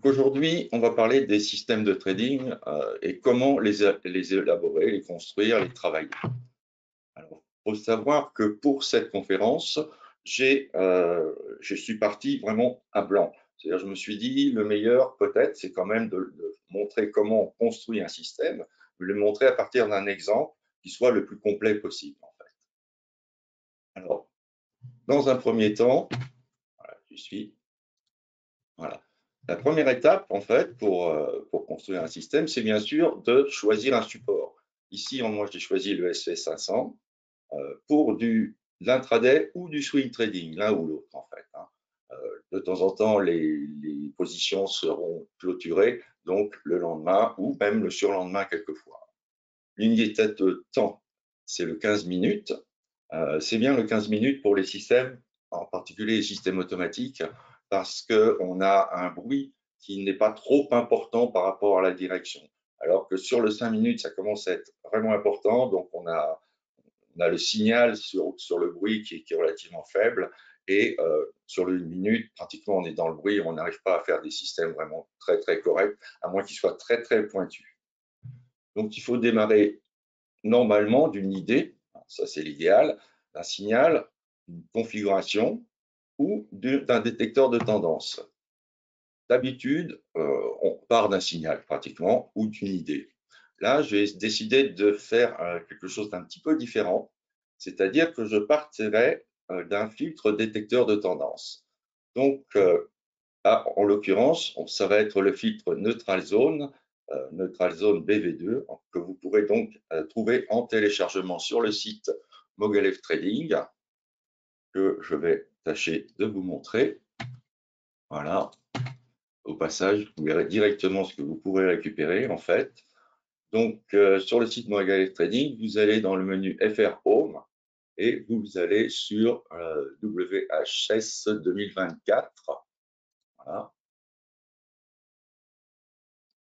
Aujourd'hui, on va parler des systèmes de trading et comment les élaborer, les construire, les travailler. Alors, il faut savoir que pour cette conférence, je suis parti vraiment à blanc. C'est-à-dire, je me suis dit, le meilleur, peut-être, c'est quand même de montrer comment on construit un système, mais le montrer à partir d'un exemple qui soit le plus complet possible, en fait. Alors, dans un premier temps, voilà, j'y suis. Voilà. La première étape, en fait, pour construire un système, c'est bien sûr de choisir un support. Ici, moi, j'ai choisi le SP500 pour l'intraday ou du swing trading, l'un ou l'autre, en fait. De temps en temps, les positions seront clôturées, donc le lendemain ou même le surlendemain quelquefois. L'unité de temps, c'est le 15 minutes. C'est bien le 15 minutes pour les systèmes, en particulier les systèmes automatiques, parce qu'on a un bruit qui n'est pas trop important par rapport à la direction. Alors que sur le 5 minutes, ça commence à être vraiment important, donc on a le signal sur le bruit qui est relativement faible, et sur le 1 minute, pratiquement on est dans le bruit, on n'arrive pas à faire des systèmes vraiment très très corrects, à moins qu'ils soient très très pointus. Donc il faut démarrer normalement d'une idée, ça c'est l'idéal, d'un signal, d'une configuration ou d'un détecteur de tendance. D'habitude, on part d'un signal pratiquement ou d'une idée. Là, j'ai décidé de faire quelque chose d'un petit peu différent, c'est-à-dire que je partirai d'un filtre détecteur de tendance. Donc, là, en l'occurrence, ça va être le filtre Neutral Zone BV2, que vous pourrez donc trouver en téléchargement sur le site Mogalef Trading, que je vais tâcher de vous montrer. Voilà. Au passage, vous verrez directement ce que vous pourrez récupérer, en fait. Donc, sur le site Mogalef Trading, vous allez dans le menu FR Home et vous allez sur WHS 2024. Voilà.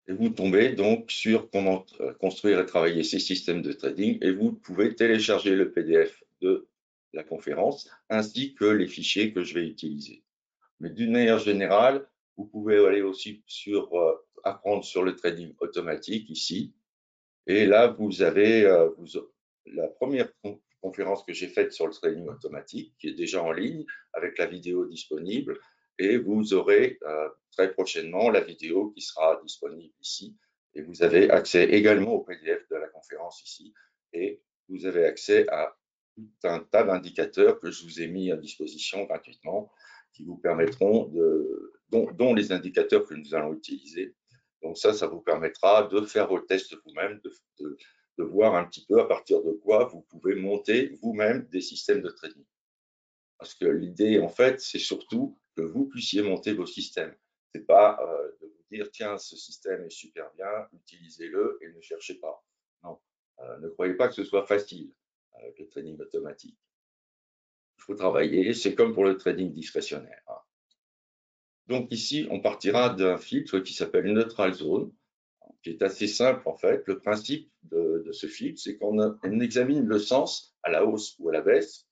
Et vous tombez donc sur comment construire et travailler ces systèmes de trading, et vous pouvez télécharger le PDF de la conférence ainsi que les fichiers que je vais utiliser. Mais d'une manière générale, vous pouvez aller aussi sur apprendre sur le trading automatique ici. Et là, vous avez la première conférence que j'ai faite sur le trading automatique, qui est déjà en ligne avec la vidéo disponible. Et vous aurez très prochainement la vidéo qui sera disponible ici. Et vous avez accès également au PDF de la conférence ici. Et vous avez accès à tout un tas d'indicateurs que je vous ai mis à disposition gratuitement, qui vous permettront dont les indicateurs que nous allons utiliser. Donc ça vous permettra de faire vos tests vous-même, de voir un petit peu à partir de quoi vous pouvez monter vous-même des systèmes de trading. Parce que l'idée, en fait, c'est surtout que vous puissiez monter vos systèmes. Ce n'est pas de vous dire, tiens, ce système est super bien, utilisez-le et ne cherchez pas. Non, ne croyez pas que ce soit facile avec le trading automatique. Il faut travailler, c'est comme pour le trading discrétionnaire. Donc ici, on partira d'un filtre qui s'appelle Neutral Zone, qui est assez simple en fait. Le principe de ce filtre, c'est qu'on examine le sens à la hausse ou à la baisse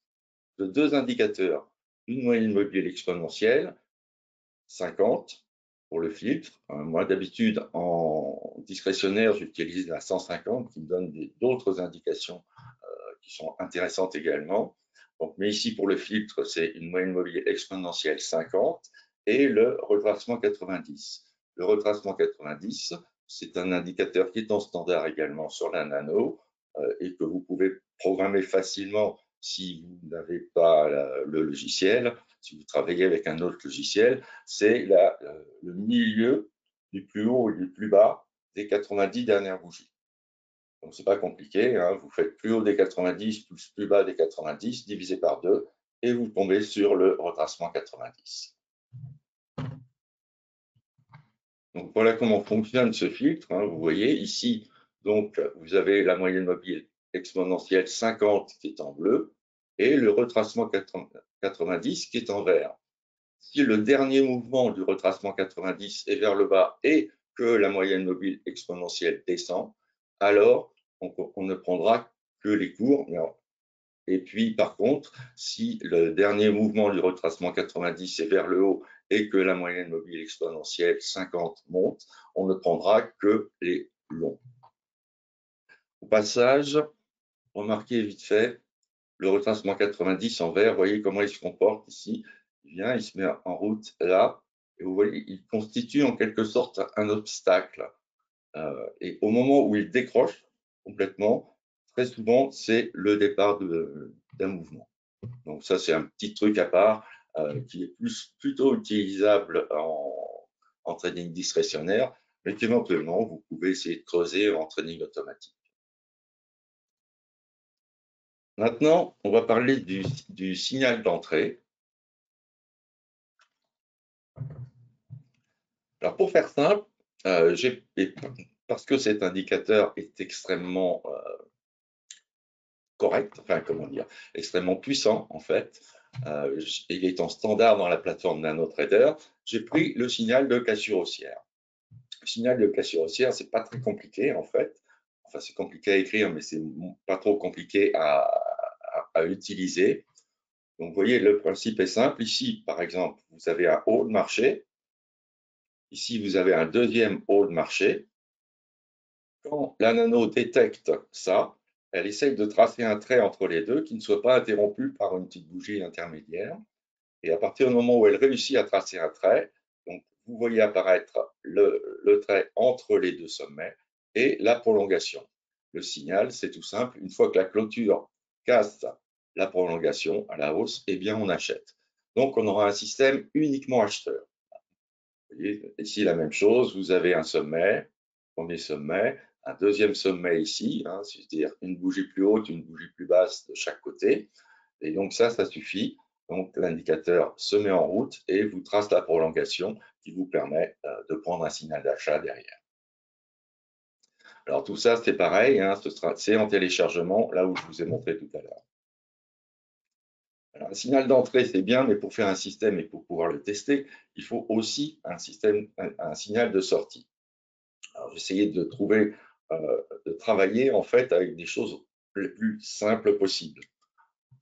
de deux indicateurs. Une moyenne mobile exponentielle, 50 pour le filtre. Moi, d'habitude, en discrétionnaire, j'utilise la 150 qui me donne d'autres indications qui sont intéressantes également. Donc, mais ici, pour le filtre, c'est une moyenne mobile exponentielle 50 et le retracement 90. Le retracement 90, c'est un indicateur qui est en standard également sur la nano et que vous pouvez programmer facilement si vous n'avez pas le logiciel, si vous travaillez avec un autre logiciel. C'est le milieu du plus haut et du plus bas des 90 dernières bougies. Donc, ce n'est pas compliqué, hein. Vous faites plus haut des 90 plus bas des 90 divisé par 2 et vous tombez sur le retracement 90. Donc, voilà comment fonctionne ce filtre, hein. Vous voyez ici, donc, vous avez la moyenne mobile exponentielle 50 qui est en bleu et le retracement 90 qui est en vert. Si le dernier mouvement du retracement 90 est vers le bas et que la moyenne mobile exponentielle descend, alors on ne prendra que les cours. Et puis, par contre, si le dernier mouvement du retracement 90 est vers le haut et que la moyenne mobile exponentielle 50 monte, on ne prendra que les longs. Au passage, remarquez vite fait le retracement 90 en vert, voyez comment il se comporte ici. Il vient, il se met en route là, et vous voyez, il constitue en quelque sorte un obstacle. Et au moment où il décroche complètement, très souvent, c'est le départ d'un mouvement. Donc ça, c'est un petit truc à part qui est plutôt utilisable en trading discrétionnaire, mais qu'éventuellement, vous pouvez essayer de creuser en trading automatique. Maintenant, on va parler du signal d'entrée. Alors, pour faire simple, parce que cet indicateur est extrêmement correct, enfin, comment dire, extrêmement puissant, en fait, il est en standard dans la plateforme NanoTrader, j'ai pris le signal de cassure haussière. Le signal de cassure haussière, c'est pas très compliqué, en fait. Enfin, c'est compliqué à écrire, mais c'est pas trop compliqué à utiliser. Donc, vous voyez, le principe est simple. Ici, par exemple, vous avez un haut de marché. Ici, vous avez un deuxième haut de marché. Quand la nano détecte ça, elle essaye de tracer un trait entre les deux qui ne soit pas interrompu par une petite bougie intermédiaire. Et à partir du moment où elle réussit à tracer un trait, donc vous voyez apparaître le trait entre les deux sommets et la prolongation. Le signal, c'est tout simple. Une fois que la clôture casse la prolongation à la hausse, eh bien on achète. Donc on aura un système uniquement acheteur. Vous voyez, ici la même chose, vous avez un sommet, premier sommet, un deuxième sommet ici, hein, c'est-à-dire une bougie plus haute, une bougie plus basse de chaque côté. Et donc ça suffit. Donc l'indicateur se met en route et vous trace la prolongation qui vous permet de prendre un signal d'achat derrière. Alors tout ça, c'est pareil, hein, c'est en téléchargement, là où je vous ai montré tout à l'heure. Un signal d'entrée, c'est bien, mais pour faire un système et pour pouvoir le tester, il faut aussi un signal de sortie. Alors, j'ai essayé de de travailler en fait avec des choses les plus simples possibles.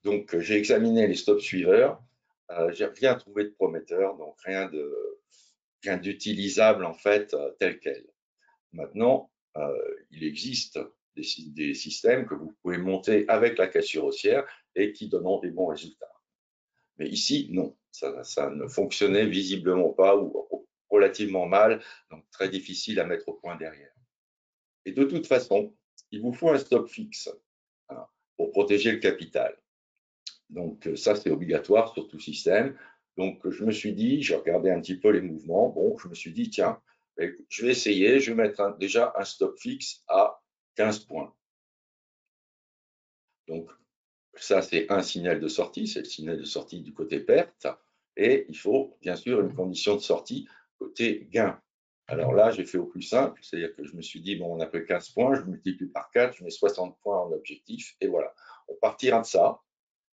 Donc, j'ai examiné les stop suiveurs. J'ai rien trouvé de prometteur, donc rien d'utilisable en fait tel quel. Maintenant, il existe des systèmes que vous pouvez monter avec la cassure haussière et qui donneront des bons résultats. Mais ici, non, ça ne fonctionnait visiblement pas ou relativement mal, donc très difficile à mettre au point derrière. Et de toute façon, il vous faut un stop fixe hein, pour protéger le capital. Donc ça, c'est obligatoire sur tout système. Donc je me suis dit, j'ai regardé un petit peu les mouvements. Bon, je me suis dit, tiens, je vais essayer, je vais mettre déjà un stop fixe à 15 points. Donc ça, c'est un signal de sortie, c'est le signal de sortie du côté perte. Et il faut bien sûr une condition de sortie côté gain. Alors là, j'ai fait au plus simple, c'est-à-dire que je me suis dit, bon, on a pris 15 points, je multiplie par 4, je mets 60 points en objectif, et voilà. On partira de ça,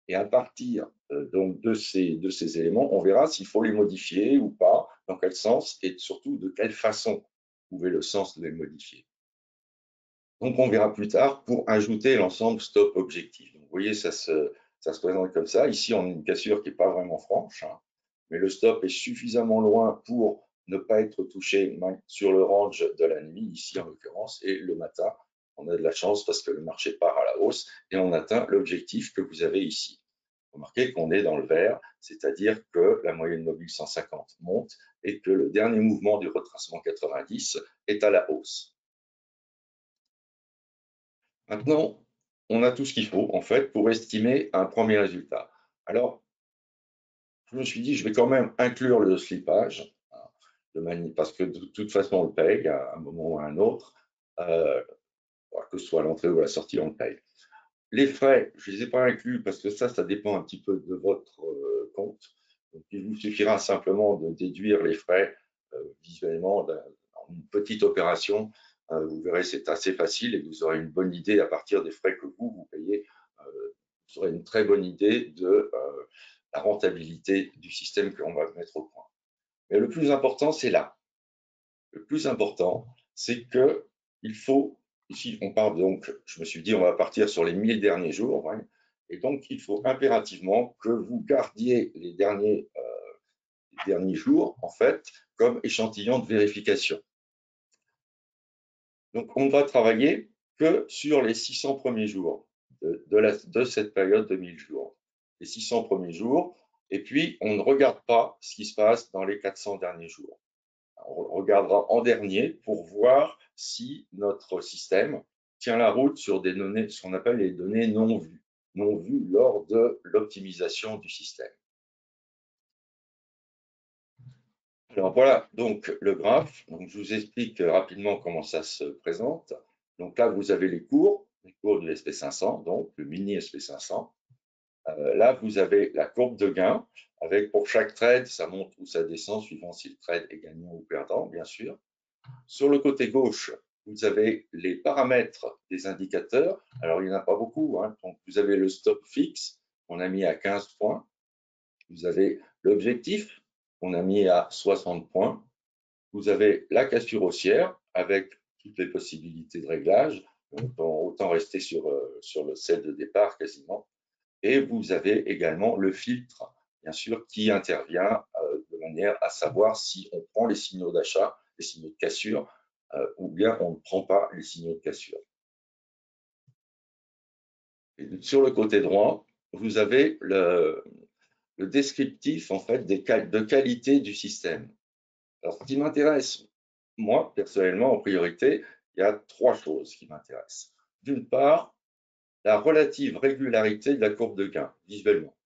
et à partir donc de ces éléments, on verra s'il faut les modifier ou pas, dans quel sens, et surtout de quelle façon vous pouvez le sens de les modifier. Donc, on verra plus tard pour ajouter l'ensemble stop objectif. Donc, vous voyez, ça se présente comme ça. Ici, on a une cassure qui n'est pas vraiment franche, hein, mais le stop est suffisamment loin pour ne pas être touché sur le range de la nuit, ici en l'occurrence, et le matin, on a de la chance parce que le marché part à la hausse et on atteint l'objectif que vous avez ici. Remarquez qu'on est dans le vert, c'est-à-dire que la moyenne mobile 150 monte et que le dernier mouvement du retracement 90 est à la hausse. Maintenant, on a tout ce qu'il faut, en fait, pour estimer un premier résultat. Alors, je me suis dit, je vais quand même inclure le slippage, parce que de toute façon, on le paye à un moment ou à un autre, que ce soit à l'entrée ou à la sortie, on le paye. Les frais, je ne les ai pas inclus parce que ça dépend un petit peu de votre compte. Donc, il vous suffira simplement de déduire les frais visuellement d'une petite opération. Vous verrez, c'est assez facile et vous aurez une bonne idée à partir des frais que vous payez. Vous aurez une très bonne idée de la rentabilité du système que l'on va mettre au point. Mais le plus important, c'est là. Le plus important, c'est que il faut, ici on part donc, je me suis dit on va partir sur les 1000 derniers jours, hein, et donc il faut impérativement que vous gardiez les derniers derniers jours, en fait, comme échantillon de vérification. Donc, on ne va travailler que sur les 600 premiers jours de cette période de 1000 jours. Les 600 premiers jours, et puis on ne regarde pas ce qui se passe dans les 400 derniers jours. On regardera en dernier pour voir si notre système tient la route sur des données, ce qu'on appelle les données non vues lors de l'optimisation du système. Alors voilà donc le graphe. Donc, je vous explique rapidement comment ça se présente. Donc là, vous avez les cours du SP500, donc le mini SP500. Là, vous avez la courbe de gain, avec pour chaque trade, ça monte ou ça descend, suivant si le trade est gagnant ou perdant, bien sûr. Sur le côté gauche, vous avez les paramètres des indicateurs. Alors, il n'y en a pas beaucoup. Donc, vous avez le stop fixe, qu'on a mis à 15 points. Vous avez l'objectif, qu'on a mis à 60 points. Vous avez la cassure haussière, avec toutes les possibilités de réglage. Donc, autant rester sur celle de départ quasiment. Et vous avez également le filtre, bien sûr, qui intervient de manière à savoir si on prend les signaux d'achat, les signaux de cassure, ou bien on ne prend pas les signaux de cassure. Et sur le côté droit, vous avez le descriptif en fait de qualité du système. Alors, ce qui m'intéresse, moi, personnellement, en priorité, il y a 3 choses qui m'intéressent. D'une part, la relative régularité de la courbe de gain, visuellement.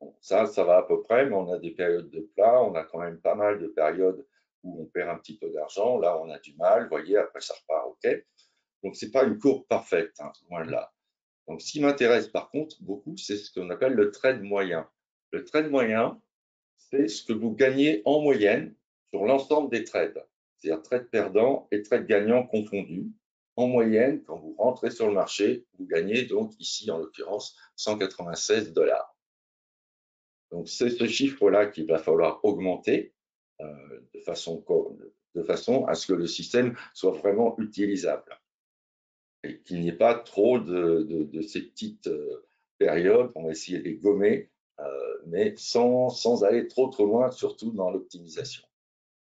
Bon, ça va à peu près, mais on a des périodes de plat, on a quand même pas mal de périodes où on perd un petit peu d'argent. Là, on a du mal, vous voyez, après ça repart, OK. Donc, ce n'est pas une courbe parfaite, loin de là. Donc, ce qui m'intéresse par contre beaucoup, c'est ce qu'on appelle le trade moyen. Le trade moyen, c'est ce que vous gagnez en moyenne sur l'ensemble des trades, c'est-à-dire trade perdant et trade gagnant confondus. En moyenne, quand vous rentrez sur le marché, vous gagnez donc ici, en l'occurrence, 196 $. Donc, c'est ce chiffre-là qu'il va falloir augmenter de façon à ce que le système soit vraiment utilisable et qu'il n'y ait pas trop de ces petites périodes. On va essayer de les gommer, mais sans aller trop loin, surtout dans l'optimisation.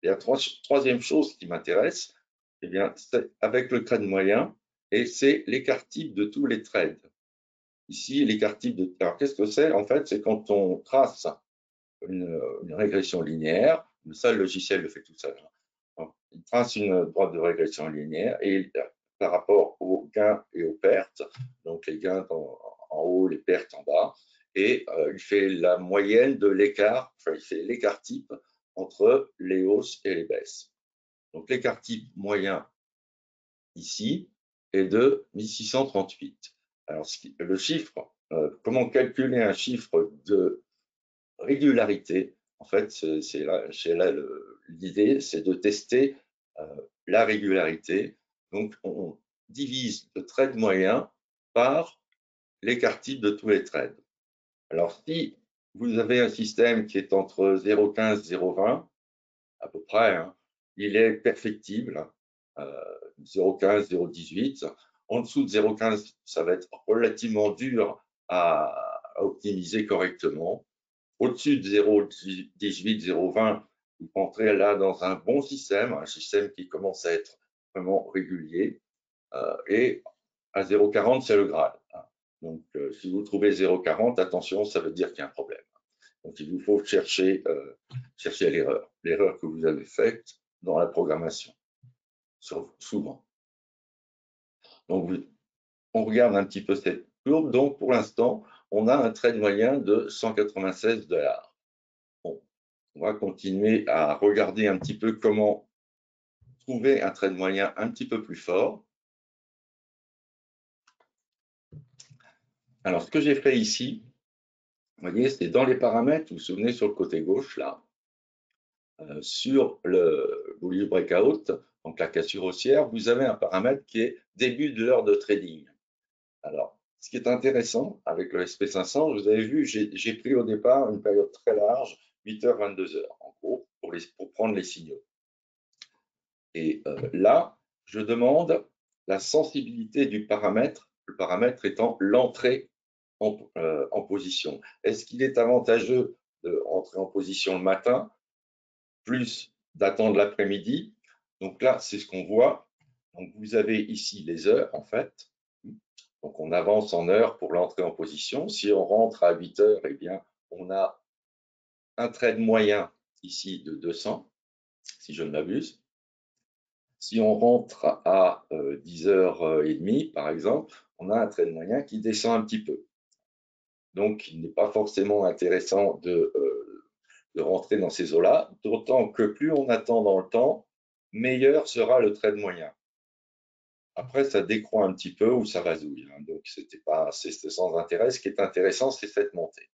Et la troisième chose qui m'intéresse, eh bien, c'est avec le trade moyen, et c'est l'écart type de tous les trades. Ici, l'écart type de... Alors, qu'est-ce que c'est? En fait, c'est quand on trace une régression linéaire, ça, le logiciel le fait tout seul. Donc, il trace une droite de régression linéaire et par rapport aux gains et aux pertes, donc les gains en haut, les pertes en bas, et il fait la moyenne de l'écart, enfin, il fait l'écart type entre les hausses et les baisses. Donc, l'écart type moyen ici est de 1638. Alors, le chiffre, comment calculer un chiffre de régularité? En fait, c'est là l'idée, c'est de tester la régularité. Donc, on divise le trade moyen par l'écart type de tous les trades. Alors, si vous avez un système qui est entre 0,15 et 0,20, à peu près, il est perfectible. 0,15, 0,18. En dessous de 0,15, ça va être relativement dur à optimiser correctement. Au-dessus de 0,18, 0,20, vous entrez là dans un bon système, un système qui commence à être vraiment régulier. Et à 0,40, c'est le Graal. Donc, si vous trouvez 0,40, attention, ça veut dire qu'il y a un problème. Donc, il vous faut chercher l'erreur que vous avez faite dans la programmation, souvent. Donc, on regarde un petit peu cette courbe. Donc, pour l'instant, on a un trade moyen de 196 $. Bon, on va continuer à regarder un petit peu comment trouver un trade moyen un petit peu plus fort. Alors, ce que j'ai fait ici, vous voyez, c'est dans les paramètres, vous vous souvenez, sur le côté gauche, là, sur le Boolean Breakout, donc la cassure haussière, vous avez un paramètre qui est début de l'heure de trading. Alors, ce qui est intéressant avec le SP500, vous avez vu, j'ai pris au départ une période très large, 8h, 22h, en gros, pour prendre les signaux. Et là, je demande la sensibilité du paramètre, le paramètre étant l'entrée en position. Est-ce qu'il est avantageux d'entrer en position le matin plus d'attendre l'après-midi. Donc là, c'est ce qu'on voit. Donc vous avez ici les heures, en fait. Donc on avance en heures pour l'entrée en position. Si on rentre à 8 heures, eh bien, on a un trade moyen ici de 200, si je ne m'abuse. Si on rentre à 10h30, par exemple, on a un trade moyen qui descend un petit peu. Donc, il n'est pas forcément intéressant de rentrer dans ces eaux-là, d'autant que plus on attend dans le temps, meilleur sera le trade moyen. Après, ça décroît un petit peu ou ça vasouille, hein, donc c'est sans intérêt. Ce qui est intéressant, c'est cette montée.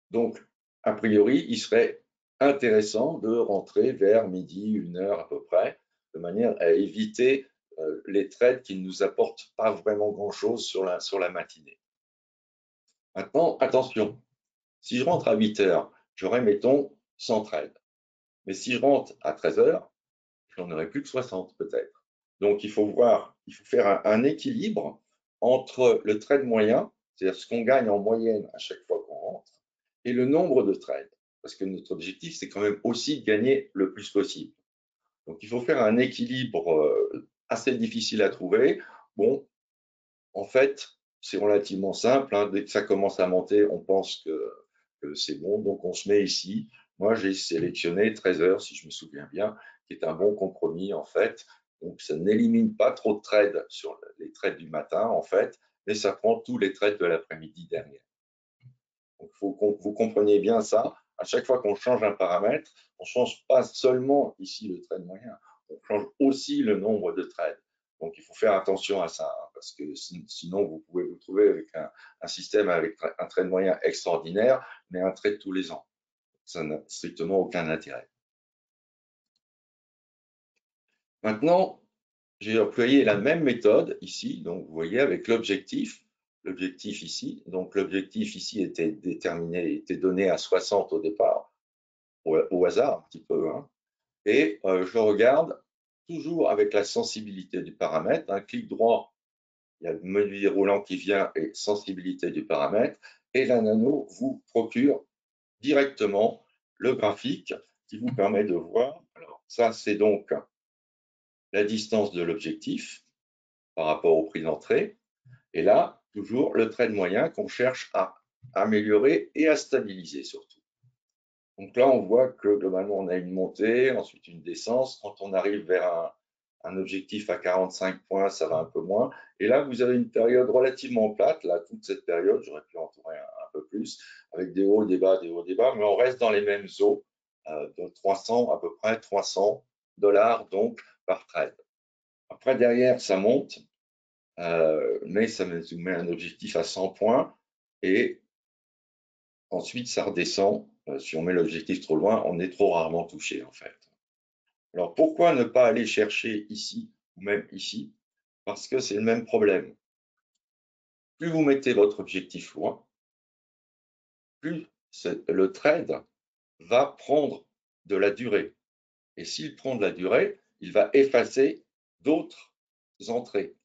Donc, a priori, il serait intéressant de rentrer vers midi, 1h à peu près, de manière à éviter les trades qui ne nous apportent pas vraiment grand-chose sur la matinée. Maintenant, attention, si je rentre à 8 heures, j'aurai, mettons, 100 trades. Mais si je rentre à 13 heures, j'en aurai plus que 60 peut-être. Donc, il faut faire un équilibre entre le trade moyen, c'est-à-dire ce qu'on gagne en moyenne à chaque fois qu'on rentre, et le nombre de trades. Parce que notre objectif, c'est quand même aussi de gagner le plus possible. Donc, il faut faire un équilibre assez difficile à trouver. Bon, en fait, c'est relativement simple, hein. Dès que ça commence à monter, on pense que c'est bon. Donc, on se met ici. Moi, j'ai sélectionné 13 heures, si je me souviens bien, qui est un bon compromis, en fait. Donc, ça n'élimine pas trop de trades sur les trades du matin, en fait, mais ça prend tous les trades de l'après-midi derrière. Donc, il faut que vous compreniez bien ça. À chaque fois qu'on change un paramètre, on ne change pas seulement ici le trade moyen, on change aussi le nombre de trades. Donc, il faut faire attention à ça, hein, parce que sinon, vous pouvez vous trouver avec un système avec un trade moyen extraordinaire, mais un trade tous les ans. Ça n'a strictement aucun intérêt. Maintenant, j'ai employé la même méthode ici, donc vous voyez, avec l'objectif. L'objectif ici, donc l'objectif ici était déterminé, était donné à 60 au départ, au hasard un petit peu, hein. Et je regarde toujours avec la sensibilité du paramètre, un clic droit, il y a le menu déroulant qui vient et sensibilité du paramètre, et la nano vous procure directement le graphique qui vous permet de voir. Alors ça, c'est donc la distance de l'objectif par rapport au prix d'entrée. Et là, toujours le trade moyen qu'on cherche à améliorer et à stabiliser surtout. Donc là, on voit que globalement, on a une montée, ensuite une descente. Quand on arrive vers un objectif à 45 points, ça va un peu moins. Et là, vous avez une période relativement plate. Là, toute cette période, j'aurais pu entourer un peu plus, avec des hauts, des bas, des hauts, des bas. Mais on reste dans les mêmes eaux, de 300, à peu près $300, donc, par trade. Après, derrière, ça monte. Mais ça me met un objectif à 100 points et ensuite ça redescend. Si on met l'objectif trop loin, on est trop rarement touché en fait. Alors pourquoi ne pas aller chercher ici ou même ici? Parce que c'est le même problème. Plus vous mettez votre objectif loin, plus le trade va prendre de la durée. Et s'il prend de la durée, il va effacer d'autres entrées.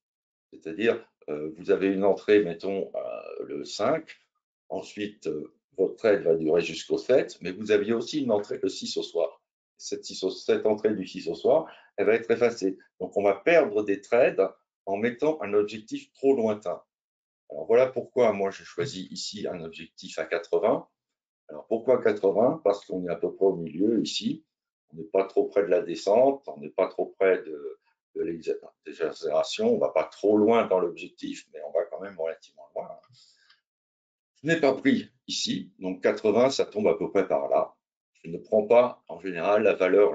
C'est-à-dire, vous avez une entrée, mettons, le 5, ensuite, votre trade va durer jusqu'au 7, mais vous aviez aussi une entrée le 6 au soir. Cette entrée du 6 au soir, elle va être effacée. Donc, on va perdre des trades en mettant un objectif trop lointain. Alors, voilà pourquoi moi, j'ai choisi ici un objectif à 80. Alors, pourquoi 80? Parce qu'on est à peu près au milieu ici. On n'est pas trop près de la descente, on n'est pas trop près de l'exagération, on ne va pas trop loin dans l'objectif, mais on va quand même relativement loin. Je n'ai pas pris ici, donc 80, ça tombe à peu près par là. Je ne prends pas en général la valeur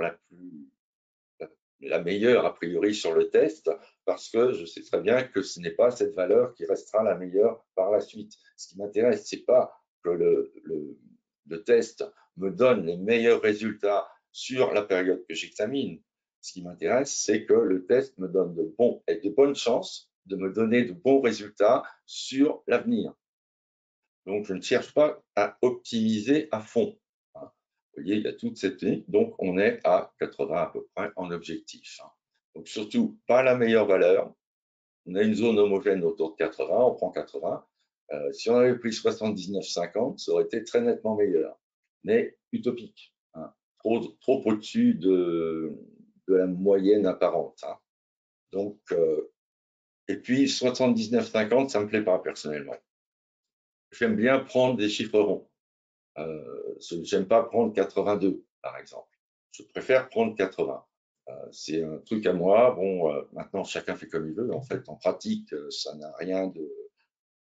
la meilleure a priori sur le test, parce que je sais très bien que ce n'est pas cette valeur qui restera la meilleure par la suite. Ce qui m'intéresse, c'est pas que le test me donne les meilleurs résultats sur la période que j'examine. Ce qui m'intéresse, c'est que le test me donne de bonnes chances de me donner de bons résultats sur l'avenir. Donc, je ne cherche pas à optimiser à fond. Vous voyez, il y a toute cette technique. Donc, on est à 80 à peu près en objectif. Donc, surtout, pas la meilleure valeur. On a une zone homogène autour de 80, on prend 80. Si on avait pris 79,50, ça aurait été très nettement meilleur, mais utopique. trop au-dessus de la moyenne apparente. Hein. Donc, et puis 79,50, ça me plaît pas personnellement. J'aime bien prendre des chiffres ronds. J'aime pas prendre 82, par exemple. Je préfère prendre 80. C'est un truc à moi. Bon, maintenant, chacun fait comme il veut. En fait, en pratique, ça n'a rien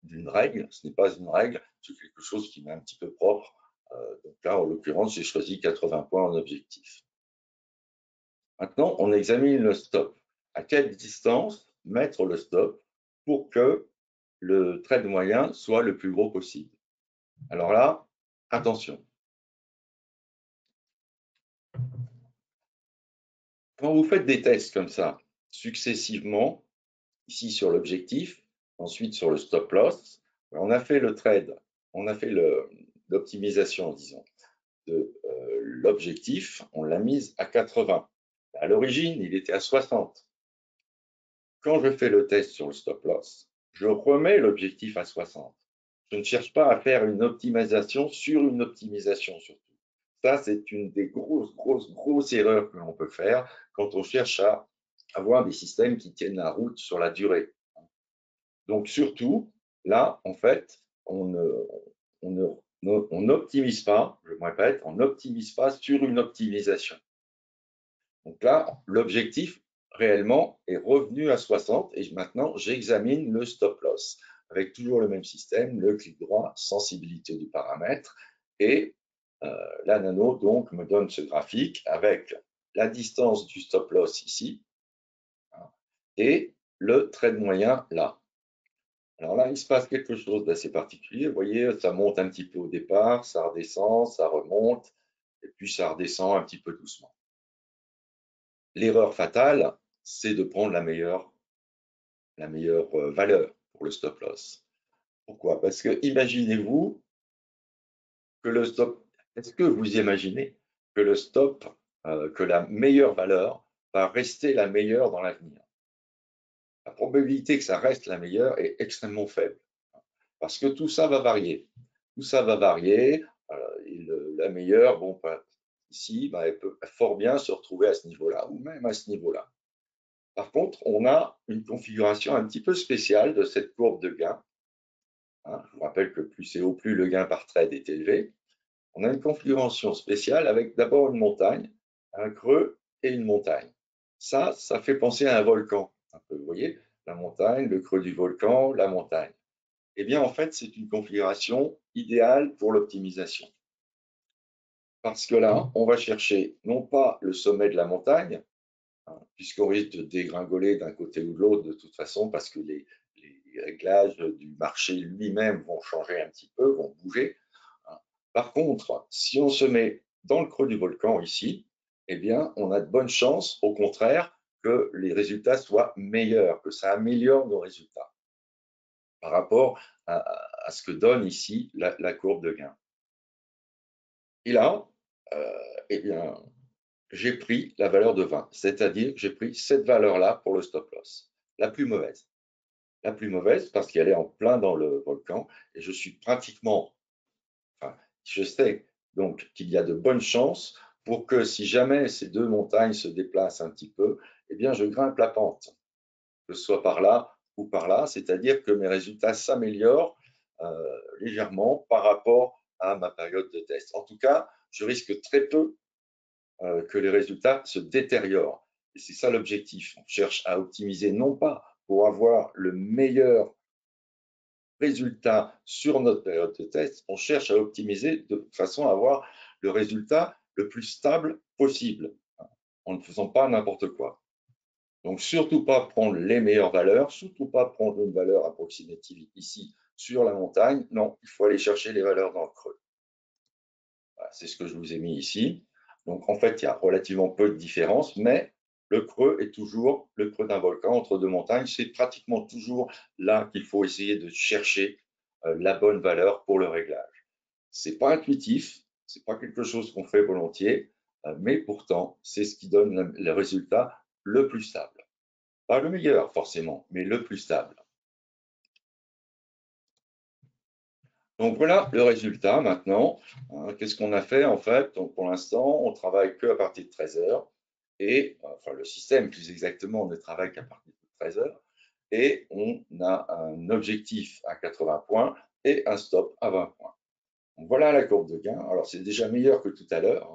d'une règle. Ce n'est pas une règle. C'est quelque chose qui m'est un petit peu propre. Donc là, en l'occurrence, j'ai choisi 80 points en objectif. Maintenant, on examine le stop. À quelle distance mettre le stop pour que le trade moyen soit le plus gros possible? Alors là, attention. Quand vous faites des tests comme ça, successivement, ici sur l'objectif, ensuite sur le stop loss, on a fait le trade, on a fait l'optimisation, disons, de l'objectif, on l'a mise à 80. À l'origine, il était à 60. Quand je fais le test sur le stop loss, je remets l'objectif à 60. Je ne cherche pas à faire une optimisation sur une optimisation surtout. Ça, c'est une des grosses erreurs que l'on peut faire quand on cherche à avoir des systèmes qui tiennent la route sur la durée. Donc surtout, là, en fait, on n'optimise pas, je me répète, on n'optimise pas sur une optimisation. Donc là, l'objectif réellement est revenu à 60 et maintenant j'examine le stop loss avec toujours le même système, le clic droit, sensibilité du paramètre et la nano donc me donne ce graphique avec la distance du stop loss ici hein, et le trade moyen là. Alors là, il se passe quelque chose d'assez particulier. Vous voyez, ça monte un petit peu au départ, ça redescend, ça remonte, et puis ça redescend un petit peu doucement. L'erreur fatale, c'est de prendre la meilleure valeur pour le stop loss. Pourquoi? Parce que imaginez-vous que le stop, est-ce que vous imaginez que le stop, que la meilleure valeur va rester la meilleure dans l'avenir? La probabilité que ça reste la meilleure est extrêmement faible. Parce que tout ça va varier. Tout ça va varier. La meilleure, bon, ici, elle peut fort bien se retrouver à ce niveau-là ou même à ce niveau-là. Par contre, on a une configuration un petit peu spéciale de cette courbe de gain. Hein, je vous rappelle que plus c'est haut, plus le gain par trade est élevé. On a une configuration spéciale avec d'abord une montagne, un creux et une montagne. Ça fait penser à un volcan. Un peu, vous voyez, la montagne, le creux du volcan, la montagne. Eh bien, en fait, c'est une configuration idéale pour l'optimisation. Parce que là, on va chercher non pas le sommet de la montagne, hein, puisqu'on risque de dégringoler d'un côté ou de l'autre de toute façon, parce que les réglages du marché lui-même vont changer un petit peu, vont bouger. Hein. Par contre, si on se met dans le creux du volcan ici, eh bien, on a de bonnes chances, au contraire, que les résultats soient meilleurs, que ça améliore nos résultats par rapport à ce que donne ici la courbe de gain. Et là, eh bien, j'ai pris la valeur de 20, c'est-à-dire que j'ai pris cette valeur-là pour le stop loss, la plus mauvaise. La plus mauvaise parce qu'elle est en plein dans le volcan et je suis pratiquement, enfin, je sais donc qu'il y a de bonnes chances pour que si jamais ces deux montagnes se déplacent un petit peu, eh bien, je grimpe la pente, que ce soit par là ou par là, c'est-à-dire que mes résultats s'améliorent légèrement par rapport à ma période de test. En tout cas, je risque très peu que les résultats se détériorent. Et c'est ça l'objectif. On cherche à optimiser non pas pour avoir le meilleur résultat sur notre période de test, on cherche à optimiser de façon à avoir le résultat le plus stable possible, en ne faisant pas n'importe quoi. Donc, surtout pas prendre les meilleures valeurs, surtout pas prendre une valeur approximative ici sur la montagne. Non, il faut aller chercher les valeurs dans le creux. Voilà, c'est ce que je vous ai mis ici. Donc, en fait, il y a relativement peu de différence, mais le creux est toujours le creux d'un volcan entre deux montagnes. C'est pratiquement toujours là qu'il faut essayer de chercher la bonne valeur pour le réglage. Ce n'est pas intuitif, ce n'est pas quelque chose qu'on fait volontiers, mais pourtant, c'est ce qui donne le résultat le plus stable. Pas le meilleur, forcément, mais le plus stable. Donc voilà le résultat maintenant. Qu'est-ce qu'on a fait en fait? Donc pour l'instant, on travaille que à partir de 13 heures et enfin le système plus exactement ne travaille qu'à partir de 13 heures et on a un objectif à 80 points et un stop à 20 points. Donc voilà la courbe de gain. Alors c'est déjà meilleur que tout à l'heure.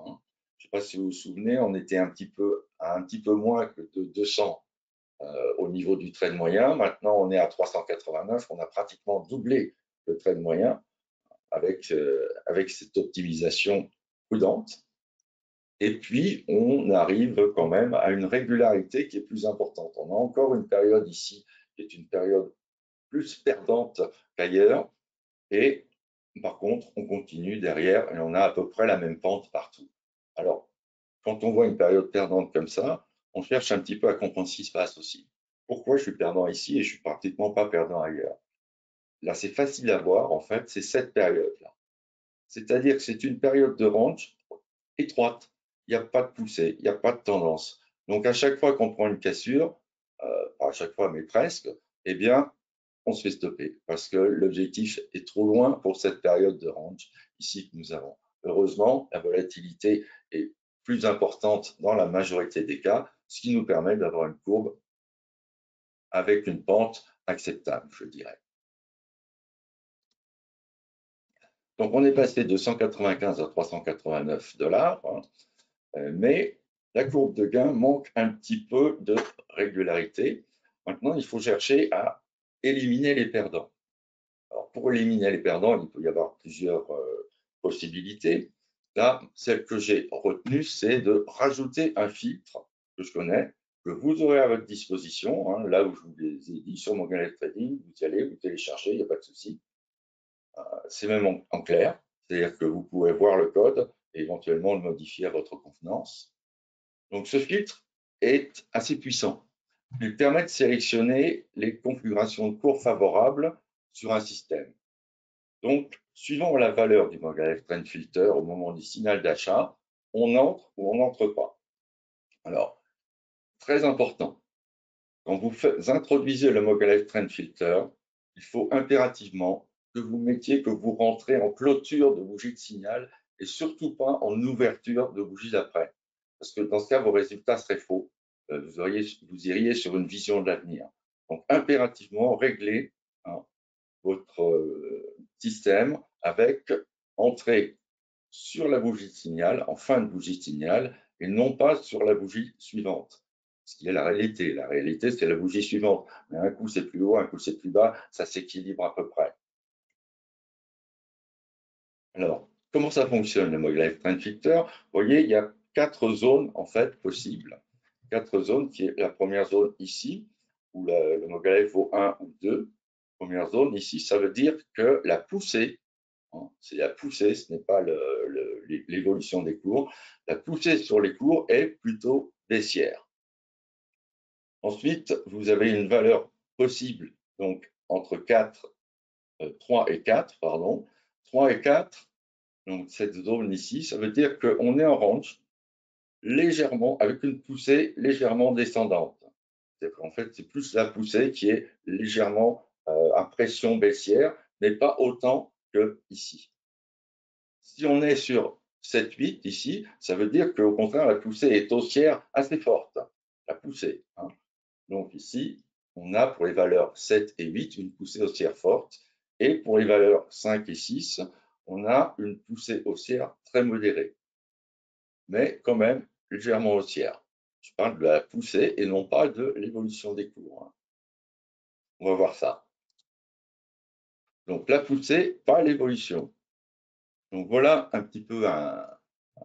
Je ne sais pas si vous vous souvenez, on était un petit peu moins que de 200 au niveau du trade moyen. Maintenant, on est à 389. On a pratiquement doublé le trade moyen avec cette optimisation prudente. Et puis, on arrive quand même à une régularité qui est plus importante. On a encore une période ici qui est une période plus perdante qu'ailleurs. Et par contre, on continue derrière et on a à peu près la même pente partout. Alors, quand on voit une période perdante comme ça, on cherche un petit peu à comprendre ce qui se passe aussi. Pourquoi je suis perdant ici et je suis pratiquement pas perdant ailleurs? Là, c'est facile à voir, en fait, c'est cette période-là. C'est-à-dire que c'est une période de range étroite. Il n'y a pas de poussée, il n'y a pas de tendance. Donc, à chaque fois qu'on prend une cassure, pas à chaque fois, mais presque, eh bien, on se fait stopper parce que l'objectif est trop loin pour cette période de range ici que nous avons. Heureusement, la volatilité est plus importante dans la majorité des cas, ce qui nous permet d'avoir une courbe avec une pente acceptable, je dirais. Donc, on est passé de 195 à 389 $, mais la courbe de gain manque un petit peu de régularité. Maintenant, il faut chercher à éliminer les perdants. Alors, pour éliminer les perdants, il peut y avoir plusieurs possibilités. Là, celle que j'ai retenue, c'est de rajouter un filtre que je connais, que vous aurez à votre disposition, là où je vous les ai dit, sur mon Mongalef Trading, vous y allez, vous téléchargez, il n'y a pas de souci. C'est même en clair, c'est-à-dire que vous pouvez voir le code et éventuellement le modifier à votre convenance. Donc ce filtre est assez puissant. Il permet de sélectionner les configurations de cours favorables sur un système. Donc, suivant la valeur du Mongalef Trend Filter au moment du signal d'achat, on entre ou on n'entre pas. Alors, très important, quand vous introduisez le Mongalef Trend Filter, il faut impérativement que vous mettiez que vous rentrez en clôture de bougie de signal et surtout pas en ouverture de bougie d'après. Parce que dans ce cas, vos résultats seraient faux. Vous iriez sur une vision de l'avenir. Donc, impérativement, réglez votre système avec entrée sur la bougie de signal, en fin de bougie de signal, et non pas sur la bougie suivante. Ce qui est la réalité. La réalité, c'est la bougie suivante. Mais un coup, c'est plus haut, un coup, c'est plus bas. Ça s'équilibre à peu près. Alors, comment ça fonctionne le Mongalef Trend Filter? Vous voyez, il y a 4 zones en fait possibles. 4 zones, qui est la première zone ici, où le Mongalef vaut 1 ou 2. Première zone ici, ça veut dire que la poussée, c'est la poussée, ce n'est pas l'évolution des cours. La poussée sur les cours est plutôt baissière. Ensuite, vous avez une valeur possible, donc entre 3 et 4, pardon. 3 et 4, donc cette zone ici, ça veut dire qu'on est en range légèrement, avec une poussée légèrement descendante. En fait, c'est plus la poussée qui est légèrement à pression baissière, mais pas autant que ici. Si on est sur 7-8 ici, ça veut dire qu'au contraire, la poussée est haussière assez forte. La poussée. Donc ici, on a pour les valeurs 7 et 8 une poussée haussière forte. Et pour les valeurs 5 et 6, on a une poussée haussière très modérée. Mais quand même légèrement haussière. Je parle de la poussée et non pas de l'évolution des cours. On va voir ça. Donc la poussée, pas l'évolution. Donc voilà un petit peu vous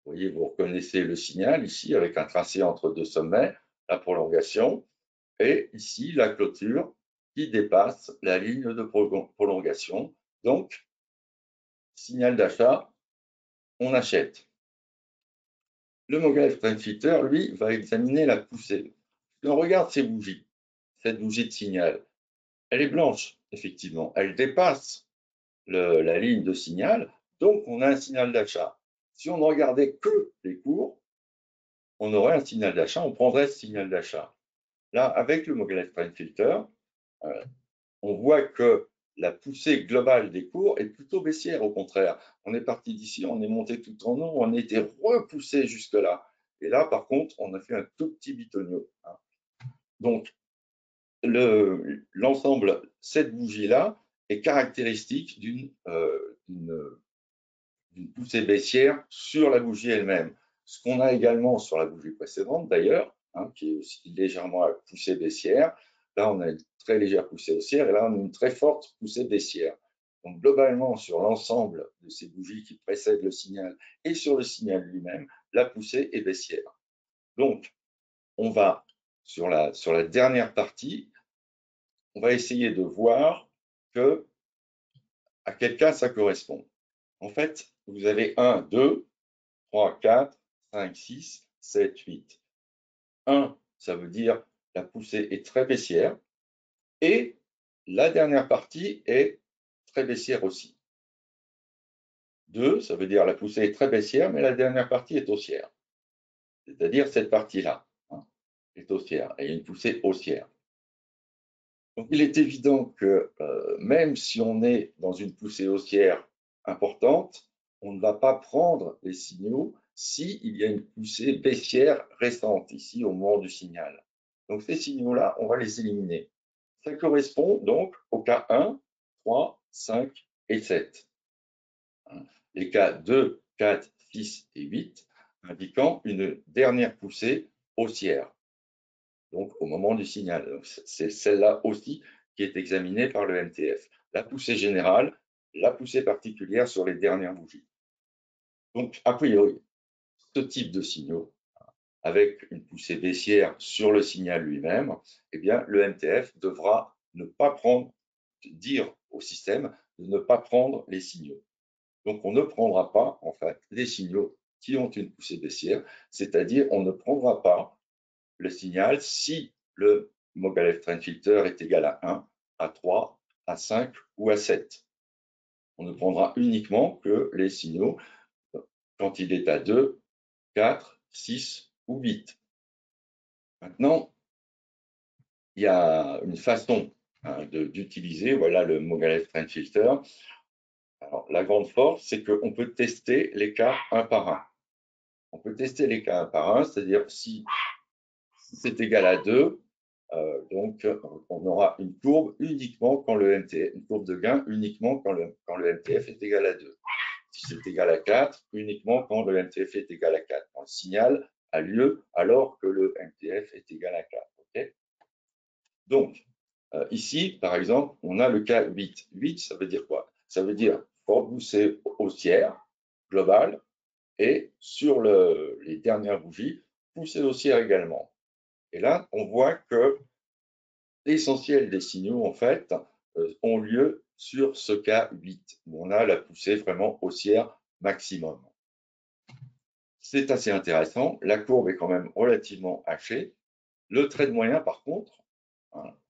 voyez, vous reconnaissez le signal ici avec un tracé entre deux sommets, la prolongation, et ici la clôture qui dépasse la ligne de prolongation. Donc, signal d'achat, on achète. Le Mongalef Trend Filter, lui, va examiner la poussée. Si on regarde ces bougies, cette bougie de signal, elle est blanche, effectivement. Elle dépasse la ligne de signal, donc on a un signal d'achat. Si on ne regardait que les cours, on aurait un signal d'achat, on prendrait ce signal d'achat. Là, avec le Mongalef Trend Filter, on voit que la poussée globale des cours est plutôt baissière, au contraire. On est parti d'ici, on est monté tout en haut, on a été repoussé jusque-là. Et là, par contre, on a fait un tout petit bitonio. Donc, l'ensemble, cette bougie-là, est caractéristique d'une poussée baissière sur la bougie elle-même. Ce qu'on a également sur la bougie précédente, d'ailleurs, qui est aussi légèrement à poussée baissière. Là, on a une très légère poussée haussière et là, on a une très forte poussée baissière. Donc, globalement, sur l'ensemble de ces bougies qui précèdent le signal et sur le signal lui-même, la poussée est baissière. Donc, on va, sur la dernière partie, on va essayer de voir à quel cas ça correspond. En fait, vous avez 1, 2, 3, 4, 5, 6, 7, 8. 1, ça veut dire la poussée est très baissière et la dernière partie est très baissière aussi. 2, ça veut dire la poussée est très baissière, mais la dernière partie est haussière. C'est-à-dire cette partie-là est haussière et il y a une poussée haussière. Donc, il est évident que même si on est dans une poussée haussière importante, on ne va pas prendre les signaux s'il y a une poussée baissière récente, ici au moment du signal. Donc, ces signaux-là, on va les éliminer. Ça correspond donc aux cas 1, 3, 5 et 7. Les cas 2, 4, 6 et 8 indiquant une dernière poussée haussière, donc au moment du signal. C'est celle-là aussi qui est examinée par le MTF. La poussée générale, la poussée particulière sur les dernières bougies. Donc, a priori, ce type de signaux, avec une poussée baissière sur le signal lui-même, eh bien, le MTF devra ne pas prendre, dire au système de ne pas prendre les signaux. Donc, on ne prendra pas, en fait, les signaux qui ont une poussée baissière, c'est-à-dire on ne prendra pas le signal si le Mogalef Trend Filter est égal à 1, à 3, à 5 ou à 7. On ne prendra uniquement que les signaux quand il est à 2, 4, 6 ou 8. Maintenant, il y a une façon d'utiliser le Mogalef Trend Filter. Alors, la grande force, c'est qu'on peut tester les cas un par un. On peut tester les cas un par un, c'est-à-dire si c'est égal à 2, donc on aura une courbe uniquement quand le MTF, une courbe de gain uniquement quand le MTF est égal à 2. Si c'est égal à 4, uniquement quand le MTF est égal à 4. Quand le signal a lieu alors que le MTF est égal à 4. Okay, donc, ici, par exemple, on a le cas 8. 8, ça veut dire quoi? Ça veut dire forte poussée haussière globale et sur les dernières bougies, poussée haussière également. Et là, on voit que l'essentiel des signaux, en fait, ont lieu sur ce cas 8, où on a la poussée vraiment haussière maximum. C'est assez intéressant. La courbe est quand même relativement hachée. Le trade moyen, par contre,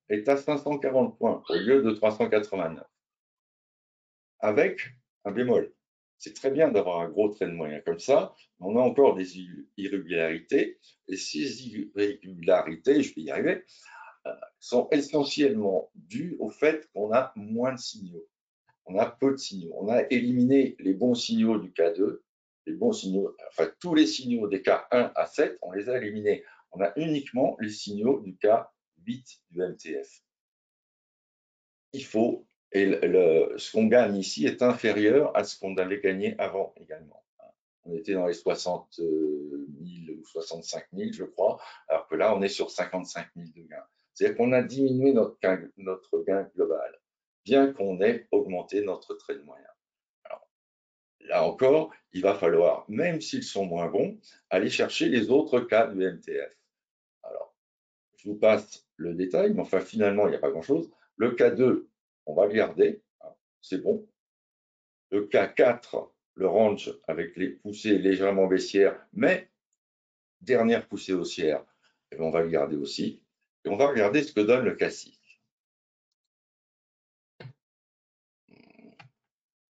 est à 540 points au lieu de 389, avec un bémol. C'est très bien d'avoir un gros trade moyen comme ça, mais on a encore des irrégularités, et ces irrégularités, je vais y arriver, sont essentiellement dues au fait qu'on a moins de signaux. On a peu de signaux. On a éliminé les bons signaux du K2, les bons signaux, enfin tous les signaux des cas 1 à 7, on les a éliminés. On a uniquement les signaux du cas 8 du MTF. Il faut, et ce qu'on gagne ici est inférieur à ce qu'on avait gagné avant également. On était dans les 60 000 ou 65 000, je crois, alors que là, on est sur 55 000 de gains. C'est-à-dire qu'on a diminué notre gain global, bien qu'on ait augmenté notre trade moyen. Alors, là encore, il va falloir, même s'ils sont moins bons, aller chercher les autres cas du MTF. Alors, je vous passe le détail, mais enfin, finalement, il n'y a pas grand-chose. Le cas 2, on va le garder, c'est bon. Le cas 4, le range avec les poussées légèrement baissières, mais dernière poussée haussière, et on va le garder aussi. Et on va regarder ce que donne le cas 6.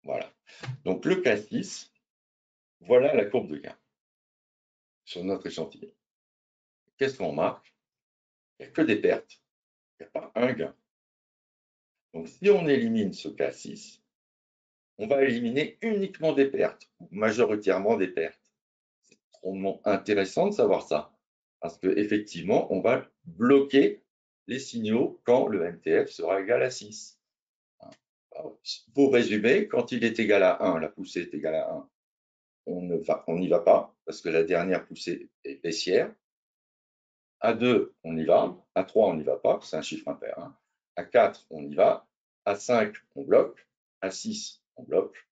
Voilà. Donc le cas 6, voilà la courbe de gain sur notre échantillon. Qu'est-ce qu'on marque? Il n'y a que des pertes, il n'y a pas un gain. Donc, si on élimine ce K6, on va éliminer uniquement des pertes, ou majoritairement des pertes. C'est trop intéressant de savoir ça, parce qu'effectivement, on va bloquer les signaux quand le MTF sera égal à 6. Pour résumer, quand il est égal à 1, la poussée est égale à 1, on n'y va pas, parce que la dernière poussée est baissière. À 2, on y va. À 3, on n'y va pas, c'est un chiffre impair. Hein. À 4, on y va. À 5, on bloque. À 6, on bloque.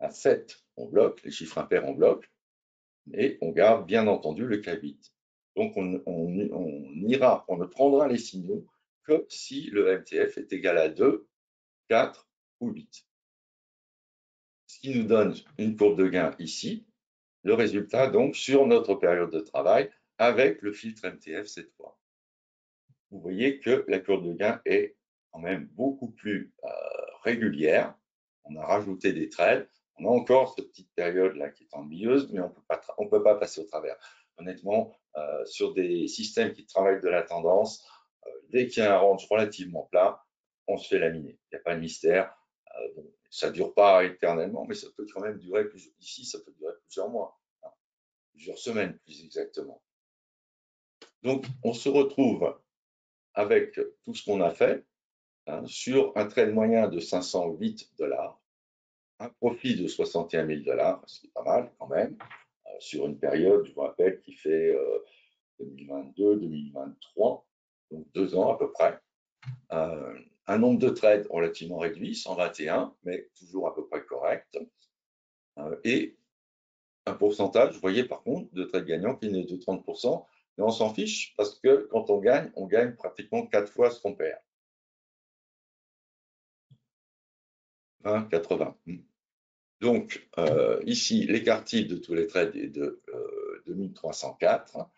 À 7, on bloque. Les chiffres impairs, on bloque. Et on garde bien entendu le K8. Donc, on ne prendra les signaux que si le MTF est égal à 2, 4 ou 8. Ce qui nous donne une courbe de gain ici. Le résultat, donc, sur notre période de travail avec le filtre MTF cette fois. Vous voyez que la courbe de gain est quand même beaucoup plus régulière. On a rajouté des trades. On a encore cette petite période-là qui est ennuyeuse, mais on ne peut pas passer au travers. Honnêtement, sur des systèmes qui travaillent de la tendance, dès qu'il y a un range relativement plat, on se fait laminer. Il n'y a pas de mystère. Bon, ça ne dure pas éternellement, mais ça peut quand même durer ici, ça peut durer plusieurs mois, hein, plusieurs semaines plus exactement. Donc, on se retrouve avec tout ce qu'on a fait, hein, sur un trade moyen de 508 $, un profit de 61 000 $, ce qui est pas mal quand même, sur une période, je vous rappelle, qui fait 2022-2023, donc 2 ans à peu près. Un nombre de trades relativement réduit, 121, mais toujours à peu près correct. Et un pourcentage, vous voyez par contre, de trades gagnants qui n'est de 30%, mais on s'en fiche parce que quand on gagne pratiquement 4 fois ce qu'on perd. 80. Donc, ici, l'écart type de tous les trades est de 2304.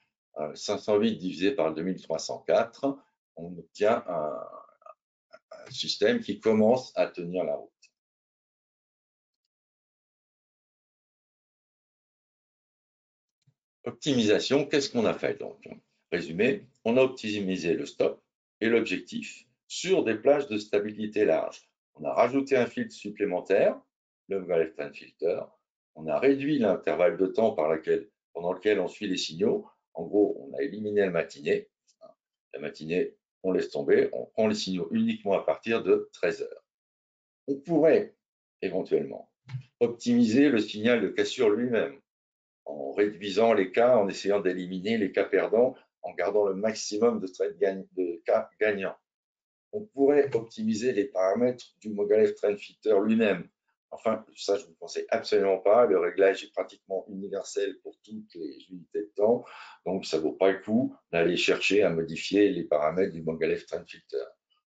508 divisé par 2304, on obtient un système qui commence à tenir la route. Optimisation, qu'est-ce qu'on a fait donc? Résumé, on a optimisé le stop et l'objectif sur des plages de stabilité large. On a rajouté un filtre supplémentaire, le Mogalef Trend Filter. On a réduit l'intervalle de temps pendant lequel on suit les signaux. En gros, on a éliminé la matinée. La matinée, on laisse tomber, on prend les signaux uniquement à partir de 13 heures. On pourrait éventuellement optimiser le signal de cassure lui-même en réduisant les cas, en essayant d'éliminer les cas perdants, en gardant le maximum de cas gagnants. On pourrait optimiser les paramètres du Mogalef Trend Filter lui-même. Enfin, ça, je ne vous conseille absolument pas. Le réglage est pratiquement universel pour toutes les unités de temps. Donc, ça ne vaut pas le coup d'aller chercher à modifier les paramètres du Mogalef Trend Filter.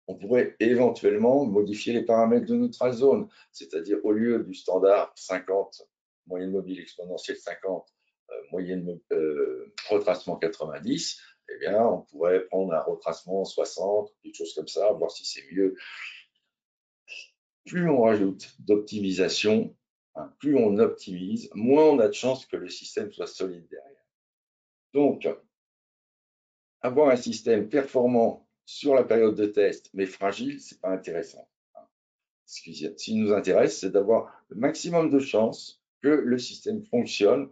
On pourrait éventuellement modifier les paramètres de neutral zone, c'est-à-dire au lieu du standard 50, moyenne mobile exponentielle 50, retracement 90, eh bien, on pourrait prendre un retracement 60, quelque chose comme ça, voir si c'est mieux. Plus on rajoute d'optimisation, hein, plus on optimise, moins on a de chances que le système soit solide derrière. Donc, avoir un système performant sur la période de test, mais fragile, ce n'est pas intéressant. Ce qui nous intéresse, c'est d'avoir le maximum de chances que le système fonctionne,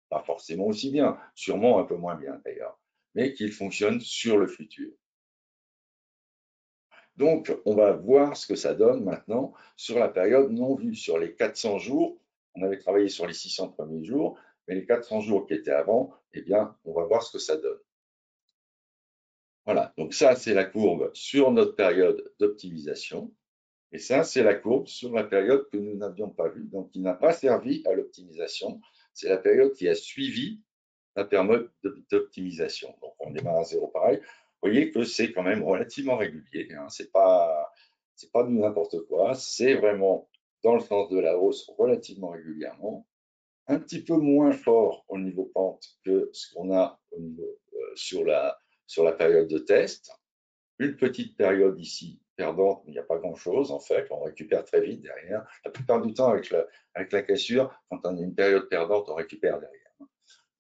pas forcément aussi bien, sûrement un peu moins bien d'ailleurs, mais qu'il fonctionne sur le futur. Donc, on va voir ce que ça donne maintenant sur la période non vue, sur les 400 jours. On avait travaillé sur les 600 premiers jours, mais les 400 jours qui étaient avant, eh bien, on va voir ce que ça donne. Voilà, donc ça, c'est la courbe sur notre période d'optimisation. Et ça, c'est la courbe sur la période que nous n'avions pas vue, donc qui n'a pas servi à l'optimisation. C'est la période qui a suivi la période d'optimisation. Donc, on démarre à zéro pareil. Vous voyez que c'est quand même relativement régulier. Hein. C'est pas du n'importe quoi. C'est vraiment dans le sens de la hausse relativement régulièrement. Un petit peu moins fort au niveau pente que ce qu'on a au niveau, sur la période de test. Une petite période ici perdante, mais il n'y a pas grand-chose en fait, on récupère très vite derrière. La plupart du temps, avec la cassure, quand on a une période perdante, on récupère derrière.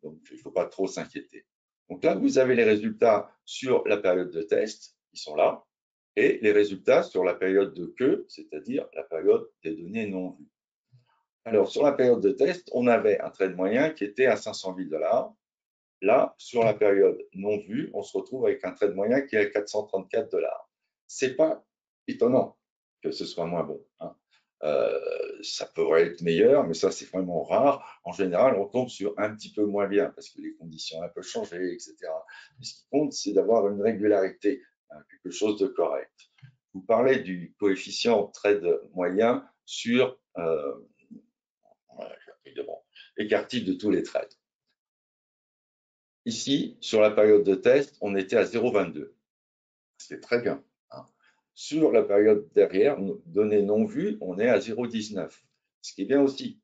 Donc, il ne faut pas trop s'inquiéter. Donc là, vous avez les résultats sur la période de test, qui sont là, et les résultats sur la période de queue, c'est-à-dire la période des données non vues. Alors, sur la période de test, on avait un trade moyen qui était à 500 000 $. Là, sur la période non vue, on se retrouve avec un trade moyen qui est à 434 $. C'est pas étonnant que ce soit moins bon, hein. Ça pourrait être meilleur, mais ça, c'est vraiment rare. En général, on tombe sur un petit peu moins bien parce que les conditions ont un peu changé, etc. Mais ce qui compte, c'est d'avoir une régularité, hein, quelque chose de correct. Vous parlez du coefficient trade moyen sur écart-type de tous les trades. Ici, sur la période de test, on était à 0,22. C'est très bien, hein. Sur la période derrière, données non vues, on est à 0,19. Ce qui est bien aussi.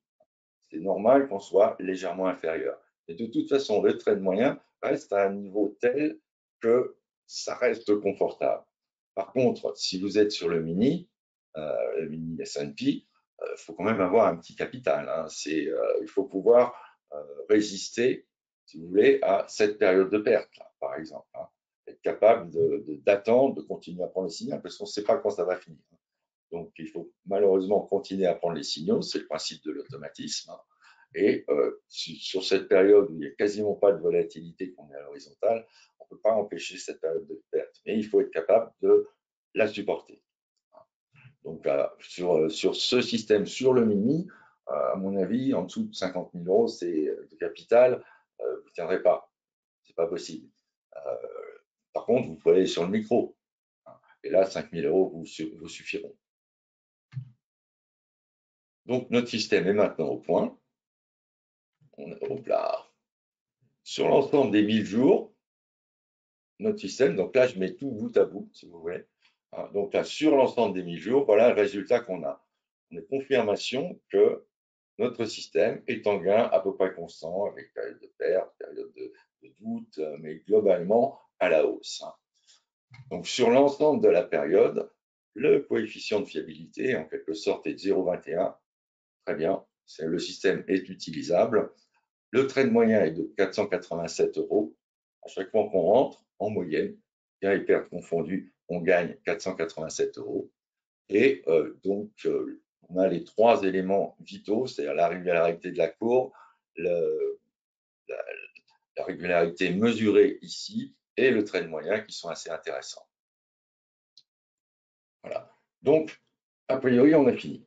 C'est normal qu'on soit légèrement inférieur. Et de toute façon, le trade moyen reste à un niveau tel que ça reste confortable. Par contre, si vous êtes sur le mini S&P, il faut quand même avoir un petit capital, hein. Il faut pouvoir résister, si vous voulez, à cette période de perte, là, par exemple, hein. Être capable d'attendre, de continuer à prendre les signaux, parce qu'on ne sait pas quand ça va finir. Donc, il faut malheureusement continuer à prendre les signaux, c'est le principe de l'automatisme, hein. Et sur cette période où il n'y a quasiment pas de volatilité, qu'on est à l'horizontale, on ne peut pas empêcher cette période de perte, mais il faut être capable de la supporter. Donc, sur ce système, sur le mini, à mon avis, en dessous de 50 000 € de capital, vous ne tiendrez pas. Ce n'est pas possible. Par contre, vous pouvez aller sur le micro, hein, et là, 5 000 € vous suffiront. Donc, notre système est maintenant au point. Hop là. Sur l'ensemble des 1000 jours, notre système, donc là, je mets tout bout à bout, si vous voulez. Donc là, sur l'ensemble des 1000 jours, voilà le résultat qu'on a. On a confirmation que notre système est en gain à peu près constant, avec période de perte, période de doute, mais globalement à la hausse, hein. Donc, sur l'ensemble de la période, le coefficient de fiabilité, en quelque sorte, est de 0,21. Très bien, le système est utilisable. Le trade moyen est de 487 €. À chaque fois qu'on rentre, en moyenne, gain et perte confondus, on gagne 487 €. Et donc, on a les trois éléments vitaux, c'est-à-dire la régularité de la courbe, la régularité mesurée ici et le trade moyen qui sont assez intéressants. Voilà. Donc, a priori, on a fini.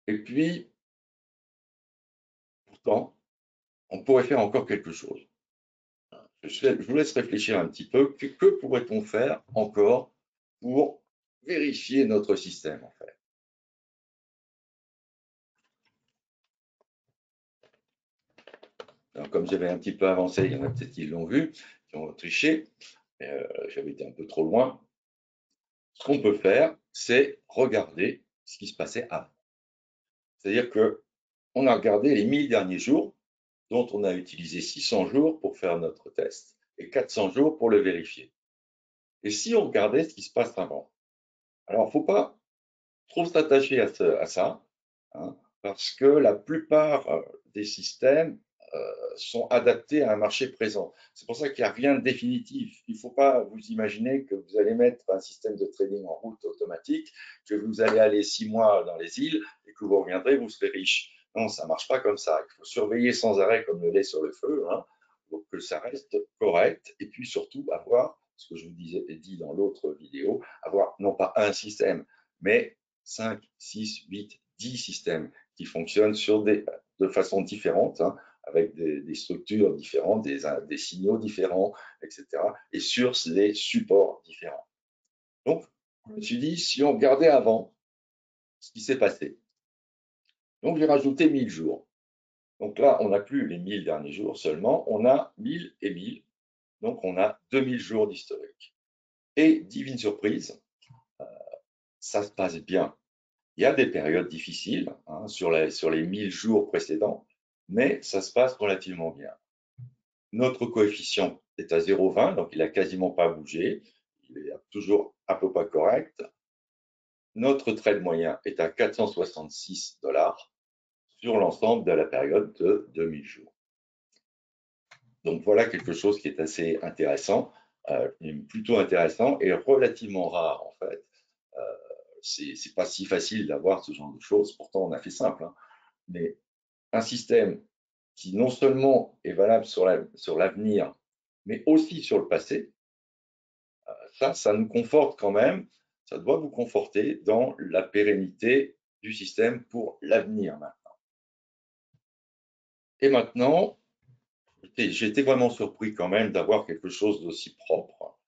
Et puis, pourtant, on pourrait faire encore quelque chose. Je vous laisse réfléchir un petit peu. Que pourrait-on faire encore pour vérifier notre système, en fait? Alors, comme j'avais un petit peu avancé, il y en a peut-être qui l'ont vu, qui ont triché. J'avais été un peu trop loin. Ce qu'on peut faire, c'est regarder ce qui se passait avant. C'est-à-dire qu'on a regardé les 1000 derniers jours, dont on a utilisé 600 jours pour faire notre test et 400 jours pour le vérifier. Et si on regardait ce qui se passe avant? Alors, il ne faut pas trop s'attacher à ça, hein, parce que la plupart des systèmes sont adaptés à un marché présent. C'est pour ça qu'il n'y a rien de définitif. Il ne faut pas vous imaginer que vous allez mettre un système de trading en route automatique, que vous allez aller 6 mois dans les îles et que vous reviendrez, vous serez riche. Non, ça ne marche pas comme ça. Il faut surveiller sans arrêt comme le lait sur le feu, hein, pour que ça reste correct. Et puis surtout avoir, ce que je vous dit dans l'autre vidéo, avoir non pas un système, mais 5, 6, 8, 10 systèmes qui fonctionnent de façon différente, hein, avec des structures différentes, des signaux différents, etc. et sur des supports différents. Donc, je me suis dit, si on regardait avant ce qui s'est passé, donc j'ai rajouté 1000 jours. Donc là, on n'a plus les 1000 derniers jours seulement, on a 1000 et 1000, donc on a 2000 jours d'historique. Et divine surprise, ça se passe bien. Il y a des périodes difficiles, hein, sur les 1000 jours précédents, mais ça se passe relativement bien. Notre coefficient est à 0,20, donc il n'a quasiment pas bougé. Il est toujours à peu près correct. Notre trade moyen est à 466 $ sur l'ensemble de la période de 2000 jours. Donc voilà quelque chose qui est assez intéressant. est plutôt intéressant et relativement rare en fait. C'est pas si facile d'avoir ce genre de choses, pourtant on a fait simple, hein. Mais un système qui non seulement est valable sur l'avenir, mais aussi sur le passé, ça nous conforte quand même, ça doit vous conforter dans la pérennité du système pour l'avenir maintenant. Et maintenant, j'ai été vraiment surpris quand même d'avoir quelque chose d'aussi propre.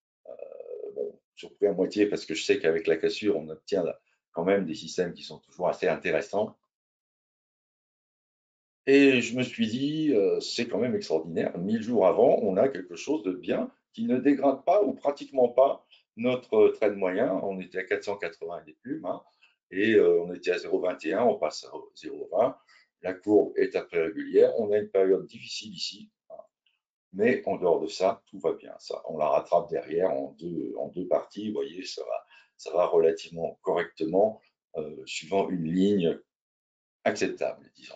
Bon, surpris à moitié parce que je sais qu'avec la cassure, on obtient quand même des systèmes qui sont toujours assez intéressants. Et je me suis dit, c'est quand même extraordinaire. 1000 jours avant, on a quelque chose de bien qui ne dégrade pas ou pratiquement pas notre trade moyen. On était à 480 et des plumes, hein, et on était à 0,21, on passe à 0,20. La courbe est à peu près régulière. On a une période difficile ici, hein, mais en dehors de ça, tout va bien. Ça, on la rattrape derrière en deux parties. Vous voyez, ça va relativement correctement, suivant une ligne acceptable, disons.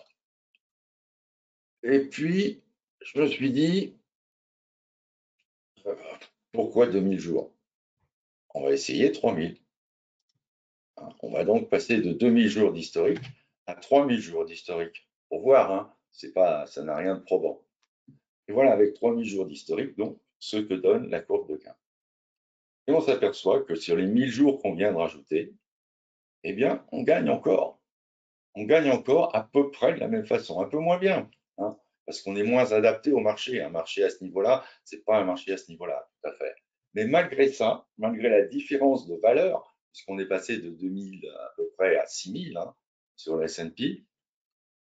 Et puis, je me suis dit, pourquoi 2000 jours? On va essayer 3000. Hein. On va donc passer de 2000 jours d'historique à 3000 jours d'historique. Pour voir, hein, ça n'a rien de probant. Et voilà, avec 3000 jours d'historique, donc, ce que donne la courbe de gain. Et on s'aperçoit que sur les 1000 jours qu'on vient de rajouter, eh bien, on gagne encore. On gagne encore à peu près de la même façon, un peu moins bien, hein, parce qu'on est moins adapté au marché. Un marché à ce niveau-là, ce n'est pas un marché à ce niveau-là, tout à fait. Mais malgré ça, malgré la différence de valeur, puisqu'on est passé de 2000 à peu près à 6000, hein, sur le S&P,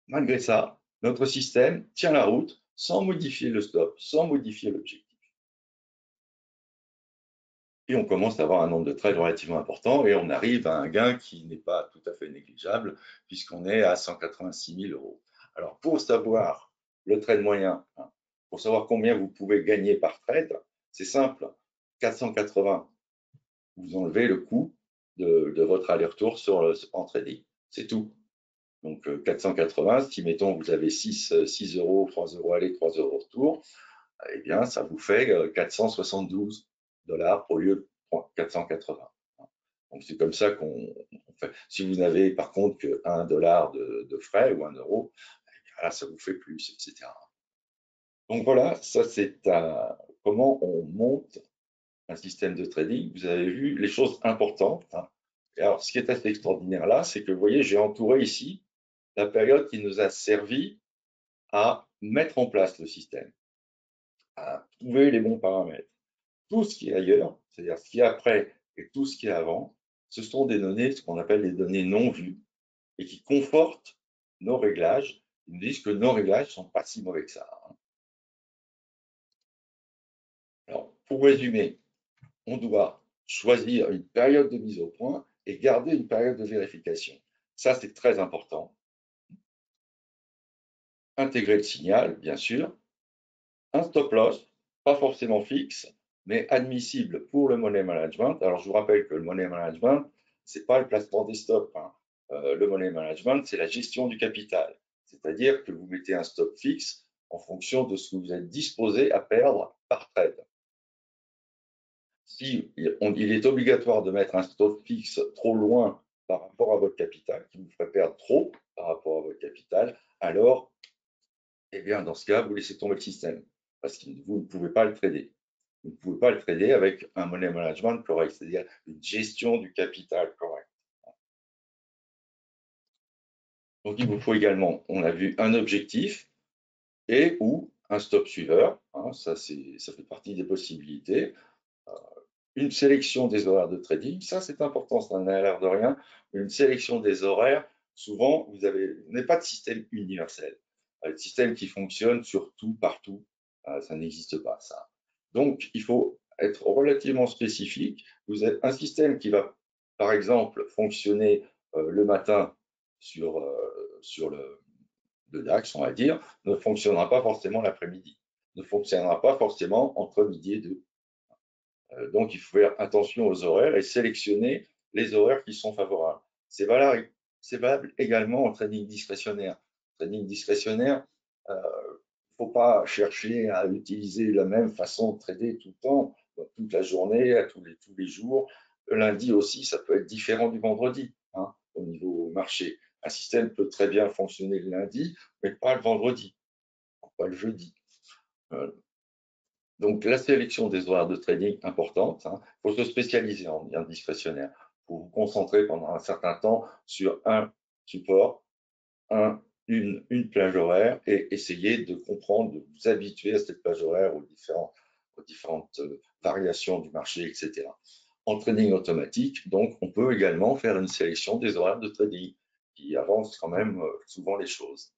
malgré ça, notre système tient la route sans modifier le stop, sans modifier l'objectif. Et on commence à avoir un nombre de trades relativement important et on arrive à un gain qui n'est pas tout à fait négligeable puisqu'on est à 186 000 euros. Alors, pour savoir le trade moyen, hein, pour savoir combien vous pouvez gagner par trade, c'est simple. 480, vous enlevez le coût de votre aller-retour en trading. C'est tout. Donc, 480, si mettons vous avez 6 euros, 3 euros aller, 3 euros retour, eh bien, ça vous fait 472 $ au lieu de 480. Donc, c'est comme ça qu'on fait. Si vous n'avez par contre que 1 dollar de frais ou 1 euro, là, ça vous fait plus, etc. Donc voilà, ça c'est comment on monte un système de trading. Vous avez vu les choses importantes, hein. Et alors, ce qui est assez extraordinaire là, c'est que vous voyez, j'ai entouré ici la période qui nous a servi à mettre en place le système, à trouver les bons paramètres. Tout ce qui est ailleurs, c'est-à-dire ce qui est après et tout ce qui est avant, ce sont des données, ce qu'on appelle des données non vues, et qui confortent nos réglages. Ils nous disent que nos réglages ne sont pas si mauvais que ça. Alors, pour résumer, on doit choisir une période de mise au point et garder une période de vérification. Ça, c'est très important. Intégrer le signal, bien sûr. Un stop loss, pas forcément fixe, mais admissible pour le money management. Alors, je vous rappelle que le money management, ce n'est pas le placement des stops, hein. Le money management, c'est la gestion du capital. C'est-à-dire que vous mettez un stop fixe en fonction de ce que vous êtes disposé à perdre par trade. Si il est obligatoire de mettre un stop fixe trop loin par rapport à votre capital, qui vous ferait perdre trop par rapport à votre capital, alors, eh bien, dans ce cas, vous laissez tomber le système parce que vous ne pouvez pas le trader. Vous ne pouvez pas le trader avec un money management correct, c'est-à-dire une gestion du capital correcte. Donc, il vous faut également, on a vu, un objectif et ou un stop suiveur. Hein, ça fait partie des possibilités. Une sélection des horaires de trading, ça c'est important, ça n'a l'air de rien. Une sélection des horaires, souvent, vous n'avez pas de système universel. Le système qui fonctionne sur tout, partout, ça n'existe pas, ça. Donc, il faut être relativement spécifique. Vous avez un système qui va, par exemple, fonctionner le matin sur le DAX, on va dire, ne fonctionnera pas forcément l'après-midi, ne fonctionnera pas forcément entre midi et deux. Donc, il faut faire attention aux horaires et sélectionner les horaires qui sont favorables. C'est valable également en trading discrétionnaire. Trading discrétionnaire, il ne faut pas chercher à utiliser la même façon de trader tout le temps. toute la journée, à tous les jours. Le lundi aussi, ça peut être différent du vendredi, hein, au niveau marché. Un système peut très bien fonctionner le lundi, mais pas le vendredi, pas le jeudi. Donc, la sélection des horaires de trading, importante. Il faut se spécialiser en discrétionnaire. Il faut vous concentrer pendant un certain temps sur un support, une plage horaire et essayer de comprendre, de vous habituer à cette plage horaire aux différentes variations du marché, etc. En trading automatique, donc, on peut également faire une sélection des horaires de trading qui avance quand même souvent les choses.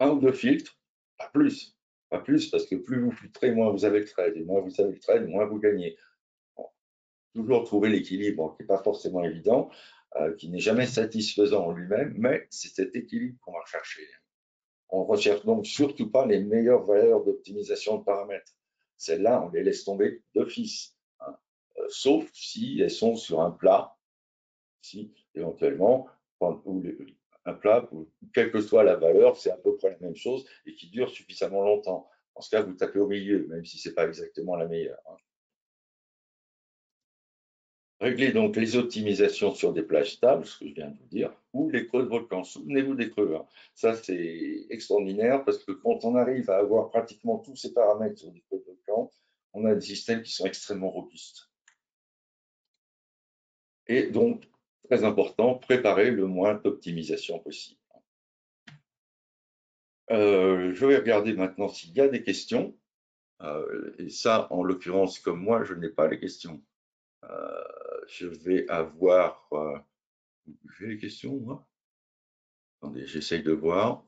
Un ou deux filtres, pas plus. Pas plus, parce que plus vous filtrez, moins vous avez le trade. Et moins vous avez le trade, moins vous gagnez. Bon, toujours trouver l'équilibre, qui n'est pas forcément évident, qui n'est jamais satisfaisant en lui-même, mais c'est cet équilibre qu'on va rechercher. On ne recherche donc surtout pas les meilleures valeurs d'optimisation de paramètres. Celles-là, on les laisse tomber d'office, hein. Sauf si elles sont sur un plat, si éventuellement, un plat, quelle que soit la valeur, c'est à peu près la même chose et qui dure suffisamment longtemps. Dans ce cas, vous tapez au milieu, même si ce n'est pas exactement la meilleure, hein. Réglez donc les optimisations sur des plages stables, ce que je viens de vous dire, ou les creux de volcan. Souvenez-vous des creux, hein. Ça, c'est extraordinaire parce que quand on arrive à avoir pratiquement tous ces paramètres sur des creux de volcan, on a des systèmes qui sont extrêmement robustes. Et donc, très important, préparer le moins d'optimisation possible. Je vais regarder maintenant s'il y a des questions. Et ça, en l'occurrence, comme moi, je n'ai pas les questions. Je vais avoir... j'ai les questions, moi? Attendez, j'essaye de voir.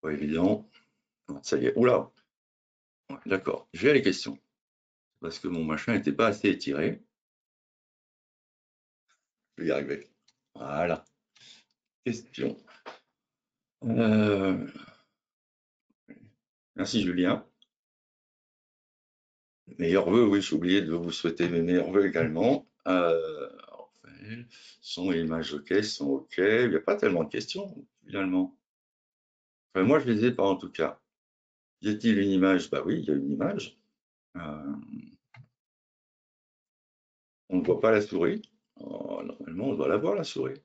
Pas évident. Ça y est. Oula! Ouais, d'accord, j'ai les questions. Parce que mon machin n'était pas assez étiré. Je vais y arriver. Voilà. Question. Merci Julien. Meilleurs vœux, oui, j'ai oublié de vous souhaiter mes meilleurs vœux également. Son et images OK, sont OK. Il n'y a pas tellement de questions, finalement. Enfin, moi, je les ai pas en tout cas. Y a-t-il une image? Bah oui, il y a une image. On ne voit pas la souris. Oh, normalement, on doit la voir, la souris.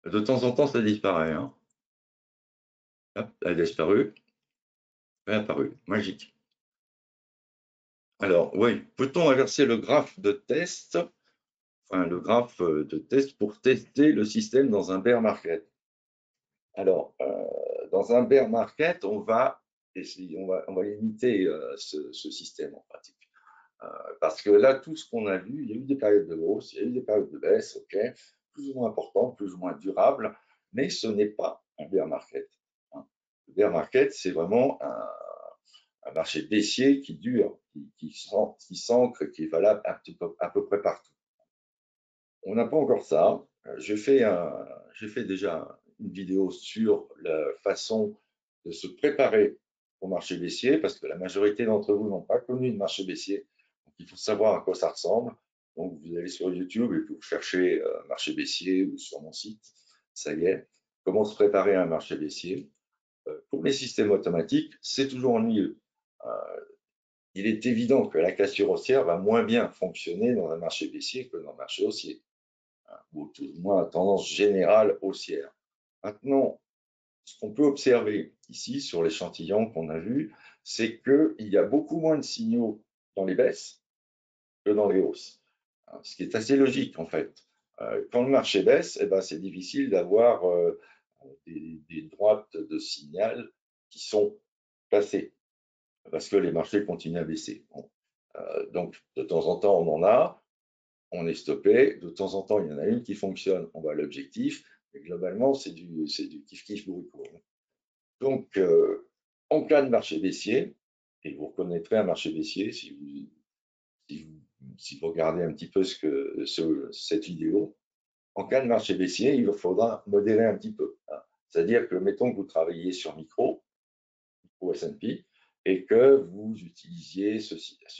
De temps en temps, ça disparaît, hein. Hop, elle a disparu. Elle est apparue. Magique. Alors, oui, peut-on inverser le graphe de test, enfin le graphe de test pour tester le système dans un bear market? Alors, dans un bear market, on va limiter ce système en pratique. Parce que là, tout ce qu'on a vu, il y a eu des périodes de hausse, il y a eu des périodes de baisse, ok, plus ou moins importantes, plus ou moins durables, mais ce n'est pas un bear market, hein. Le bear market, c'est vraiment un marché baissier qui dure, qui s'ancre, qui est valable à peu près partout. On n'a pas encore ça. J'ai fait déjà une vidéo sur la façon de se préparer au marché baissier, parce que la majorité d'entre vous n'ont pas connu de marché baissier. Donc, il faut savoir à quoi ça ressemble. Donc, vous allez sur YouTube et puis vous cherchez marché baissier ou sur mon site. Ça y est. Comment se préparer à un marché baissier? Pour les systèmes automatiques, c'est toujours ennuyeux. Il est évident que la cassure haussière va moins bien fonctionner dans un marché baissier que dans un marché haussier, ou tout au moins à tendance générale haussière. Maintenant, ce qu'on peut observer ici sur l'échantillon qu'on a vu, c'est qu'il y a beaucoup moins de signaux dans les baisses que dans les hausses, ce qui est assez logique en fait. Quand le marché baisse, eh ben, c'est difficile d'avoir des droites de signal qui sont passées, parce que les marchés continuent à baisser. Bon. Donc, de temps en temps, on en a, on est stoppé. De temps en temps, il y en a une qui fonctionne, on va à l'objectif. Mais globalement, c'est du kiff-kiff bourrico. Donc, en cas de marché baissier, et vous reconnaîtrez un marché baissier si vous regardez un petit peu cette vidéo, en cas de marché baissier, il faudra modérer un petit peu, hein. C'est-à-dire que, mettons que vous travaillez sur micro S&P, et que vous utilisiez ce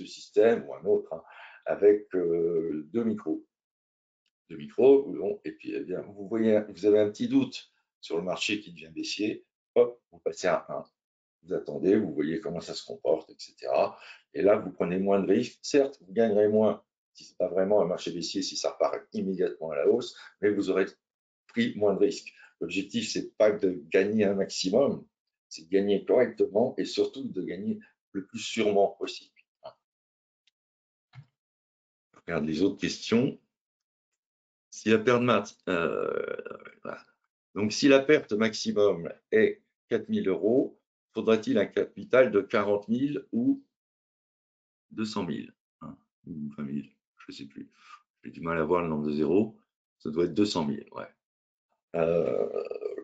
système ou un autre, hein, avec deux micros. Et puis eh bien, vous avez un petit doute sur le marché qui devient baissier, hop, vous passez à 1. Vous attendez, vous voyez comment ça se comporte, etc. Et là, vous prenez moins de risques. Certes, vous gagnerez moins si ce n'est pas vraiment un marché baissier, si ça repart immédiatement à la hausse, mais vous aurez pris moins de risques. L'objectif, c'est pas de gagner un maximum, c'est de gagner correctement et surtout de gagner le plus sûrement possible. Je regarde les autres questions. Si la perte voilà. Donc, si la perte maximum est 4 000 €, faudra-t-il un capital de 40 000 ou 200 000 hein, ou 20 000, je ne sais plus. J'ai du mal à voir le nombre de zéros. Ça doit être 200 000, ouais.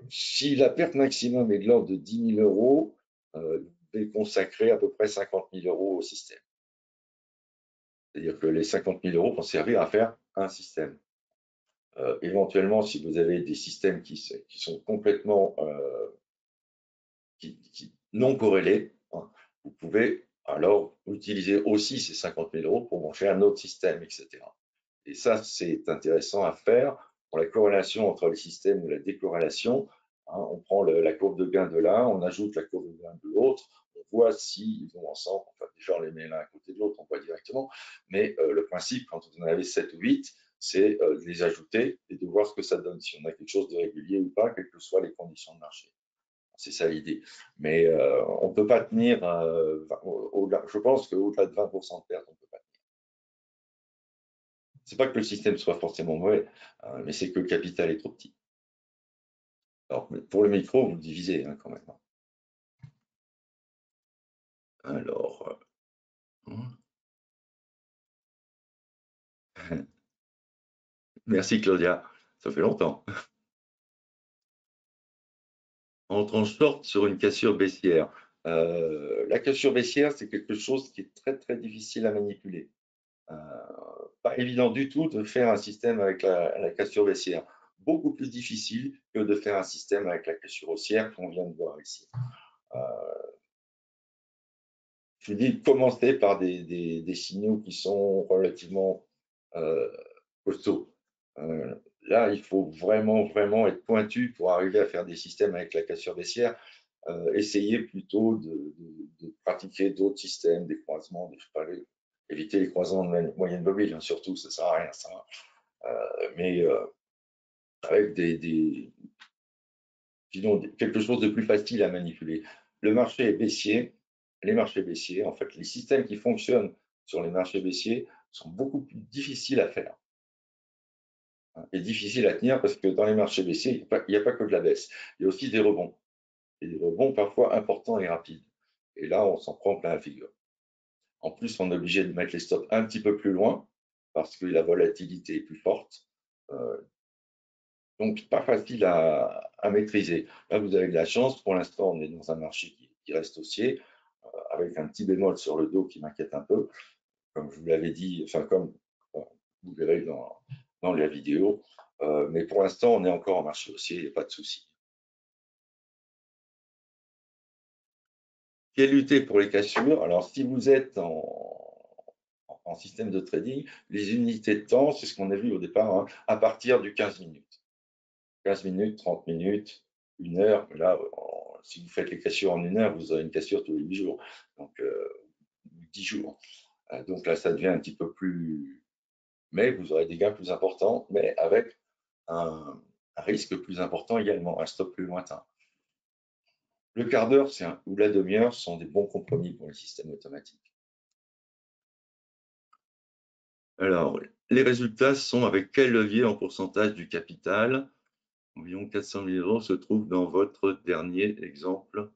Si la perte maximum est de l'ordre de 10 000 €, vous devez consacrer à peu près 50 000 € au système. C'est-à-dire que les 50 000 € vont servir à faire un système. Éventuellement, si vous avez des systèmes qui sont complètement non corrélés, hein, vous pouvez alors utiliser aussi ces 50 000 € pour monter un autre système, etc. Et ça, c'est intéressant à faire pour la corrélation entre les systèmes ou la décorrélation. Hein, on prend la courbe de gain de l'un, on ajoute la courbe de gain de l'autre, on voit s'ils vont ensemble. Enfin, déjà, on les met l'un à côté de l'autre, on voit directement. Mais le principe, quand vous en avez 7 ou 8, c'est de les ajouter et de voir ce que ça donne, si on a quelque chose de régulier ou pas, quelles que soient les conditions de marché. C'est ça l'idée. Mais on ne peut pas tenir, je pense qu'au-delà de 20% de perte, on ne peut pas tenir. C'est pas que le système soit forcément mauvais, hein, mais c'est que le capital est trop petit. Alors, pour le micro, vous le divisez hein, quand même. Alors, merci Claudia, ça fait longtemps. Entre en short sur une cassure baissière. La cassure baissière, c'est quelque chose qui est très très difficile à manipuler. Pas évident du tout de faire un système avec la cassure baissière. Beaucoup plus difficile que de faire un système avec la cassure haussière qu'on vient de voir ici. Je vous dis, commencer par des signaux qui sont relativement costauds. Là, il faut vraiment, vraiment être pointu pour arriver à faire des systèmes avec la cassure baissière. Essayez plutôt de pratiquer d'autres systèmes, des croisements, éviter les croisements de moyenne mobile, hein, surtout, ça ne sert à rien. Ça. Mais avec quelque chose de plus facile à manipuler. Le marché est baissier, les marchés baissiers, en fait, les systèmes qui fonctionnent sur les marchés baissiers sont beaucoup plus difficiles à faire et difficiles à tenir parce que dans les marchés baissiers, il n'y a pas que de la baisse, il y a aussi des rebonds, et des rebonds parfois importants et rapides. Et là, on s'en prend plein la figure. En plus, on est obligé de mettre les stops un petit peu plus loin parce que la volatilité est plus forte. Donc, pas facile à maîtriser. Là, vous avez de la chance. Pour l'instant, on est dans un marché qui reste haussier, avec un petit bémol sur le dos qui m'inquiète un peu, comme je vous l'avais dit, enfin, comme vous verrez dans la vidéo. Mais pour l'instant, on est encore en marché haussier, il n'y a pas de souci. Quelle lutter pour les cassures? Alors, si vous êtes en système de trading, les unités de temps, c'est ce qu'on a vu au départ, hein, à partir du 15 minutes. 15 minutes, 30 minutes, 1 heure. Là, si vous faites les cassures en 1 heure, vous aurez une cassure tous les 8 jours, donc 10 jours. Donc là, ça devient un petit peu plus. Mais vous aurez des gains plus importants, mais avec un risque plus important également, un stop plus lointain. Le quart d'heure ou la demi-heure sont des bons compromis pour les systèmes automatiques. Alors, les résultats sont avec quel levier en pourcentage du capital? Environ 400 000 € se trouvent dans votre dernier exemple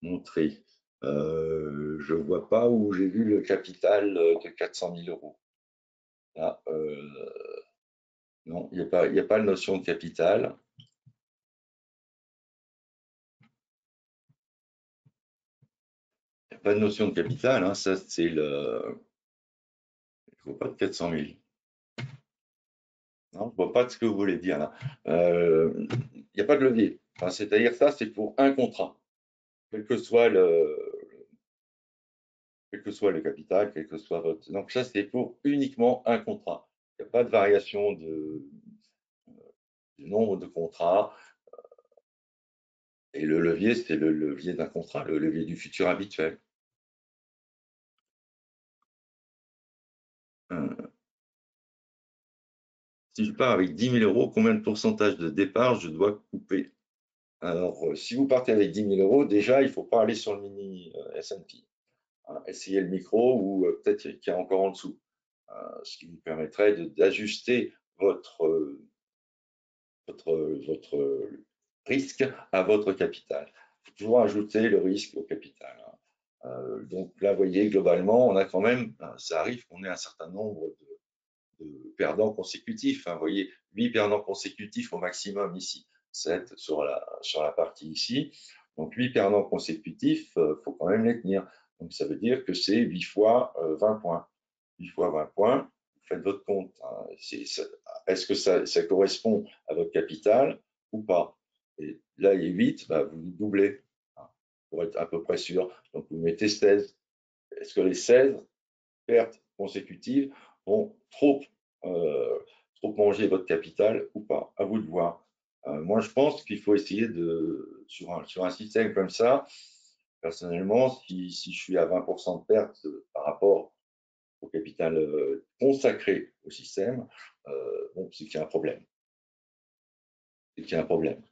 montré. Je ne vois pas où j'ai vu le capital de 400 000 €. Là, non, il n'y a pas de notion de capital. Il n'y a pas de notion de capital, hein, ça c'est le. Je ne vois pas de 400 000. Non, je ne vois pas de ce que vous voulez dire là. Il n'y a pas de levier. Enfin, c'est-à-dire ça, c'est pour un contrat. Quel que soit le capital, quel que soit votre. Donc ça, c'est pour uniquement un contrat. Il n'y a pas de variation du nombre de contrats. Et le levier, c'est le levier d'un contrat, le levier du futur habituel. Si je pars avec 10 000 euros, combien de pourcentage de départ je dois couper? Alors, si vous partez avec 10 000 euros, déjà, il ne faut pas aller sur le mini S&P. Essayez le micro ou peut-être qu'il y a encore en dessous, ce qui vous permettrait d'ajuster votre risque à votre capital. Il faut toujours ajouter le risque au capital. Donc là, vous voyez, globalement, on a quand même, ça arrive qu'on ait un certain nombre de perdants consécutifs. Vous voyez, 8 perdants consécutifs au maximum ici, 7 sur la partie ici. Donc 8 perdants consécutifs, il faut quand même les tenir. Donc ça veut dire que c'est 8 fois 20 points. 8 fois 20 points, vous faites votre compte. Est-ce que ça correspond à votre capital ou pas? Et là, il est 8, vous doublez pour être à peu près sûr. Donc vous mettez 16. Est-ce que les 16 pertes consécutives vont trop manger votre capital ou pas? À vous de voir. Moi, je pense qu'il faut essayer sur un système comme ça, personnellement, si je suis à 20% de perte par rapport au capital consacré au système, bon, c'est qu'il y a un problème. C'est qu'il y a un problème.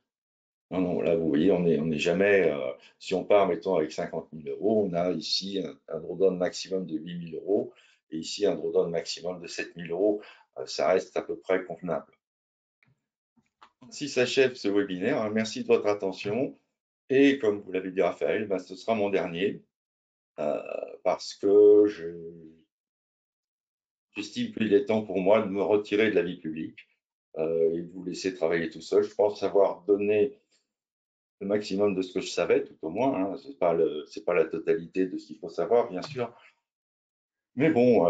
Non, non, là, vous voyez, on n'est jamais, si on part, mettons, avec 50 000 euros, on a ici un drawdown maximum de 8 000 euros et ici un drawdown maximum de 7 000 euros. Ça reste à peu près convenable. Ainsi s'achève ce webinaire. Merci de votre attention. Et comme vous l'avez dit, Raphaël, ce sera mon dernier parce que j'estime qu'il est temps pour moi de me retirer de la vie publique et de vous laisser travailler tout seul. Je pense avoir donné le maximum de ce que je savais, tout au moins. Hein. C'est pas la totalité de ce qu'il faut savoir, bien sûr. Mais bon,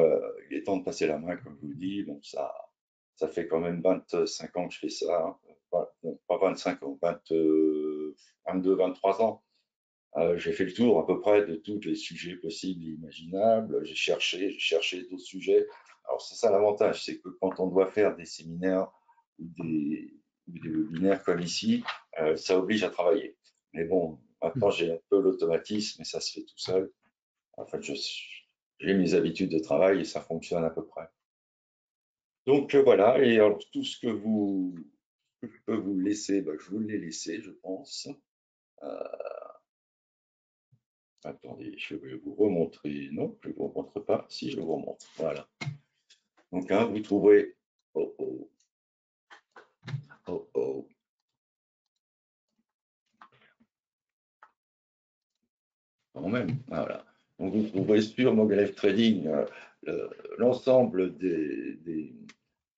il est temps de passer la main, comme je vous dis. Donc ça fait quand même 25 ans que je fais ça. Hein. Pas 25 ans, 22, 23 ans. J'ai fait le tour à peu près de tous les sujets possibles et imaginables. J'ai cherché d'autres sujets. Alors c'est ça l'avantage, c'est que quand on doit faire des séminaires ou des webinaires comme ici, ça oblige à travailler. Mais bon, maintenant j'ai un peu l'automatisme et ça se fait tout seul. En fait, j'ai mes habitudes de travail et ça fonctionne à peu près. Donc voilà, et alors tout ce que je peux vous laisser, je vous l'ai laissé, je pense. Attendez, je vais vous remontrer. Non, je ne vous remontre pas. Si, je vous remontre. Voilà. Donc, vous trouverez. Oh, oh. Oh, oh. Quand même. Voilà. Donc, vous trouverez sur Mogelef Trading l'ensemble des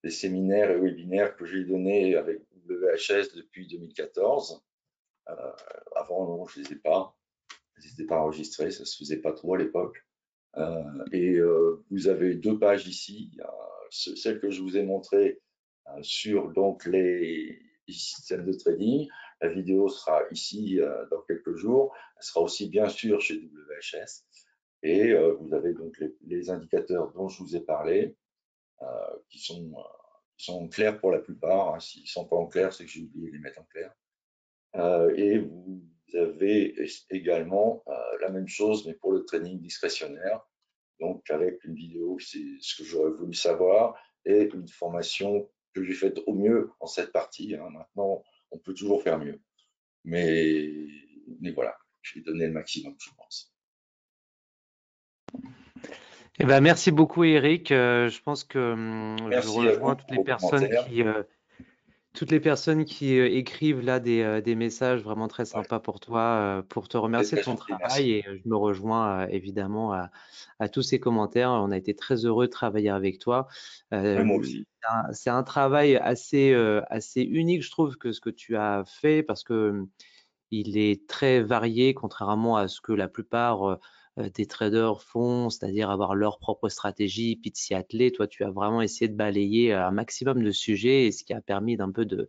séminaires et webinaires que j'ai donnés avec WHS depuis 2014. Avant, non, je ne les ai pas. Je ne les ai pas enregistrés. Ça ne se faisait pas trop à l'époque. Vous avez 2 pages ici. Celle que je vous ai montrée sur donc les systèmes de trading. La vidéo sera ici dans quelques jours. Elle sera aussi bien sûr chez WHS. Et vous avez donc les indicateurs dont je vous ai parlé, qui sont clairs pour la plupart. Hein. S'ils ne sont pas en clair, c'est que j'ai oublié de les mettre en clair. Et vous avez également la même chose, mais pour le trading discrétionnaire. Donc, avec une vidéo, c'est ce que j'aurais voulu savoir, et une formation que j'ai faite au mieux en cette partie. Hein. Maintenant, on peut toujours faire mieux. Mais voilà, j'ai donné le maximum, je pense. Eh ben, merci beaucoup, Eric. Je pense que je Merci à rejoins vous pour vos commentaires. toutes les personnes qui écrivent là des messages vraiment très sympas pour toi, pour te C'est remercier de très ton gentil, travail. merci. Et je me rejoins évidemment à tous ces commentaires. On a été très heureux de travailler avec toi. Moi aussi. C'est un travail assez unique, je trouve, que ce que tu as fait, parce que il est très varié, contrairement à ce que la plupart des traders font, c'est-à-dire avoir leur propre stratégie, puis de s'y atteler. Toi, tu as vraiment essayé de balayer un maximum de sujets, et ce qui a permis d'un peu de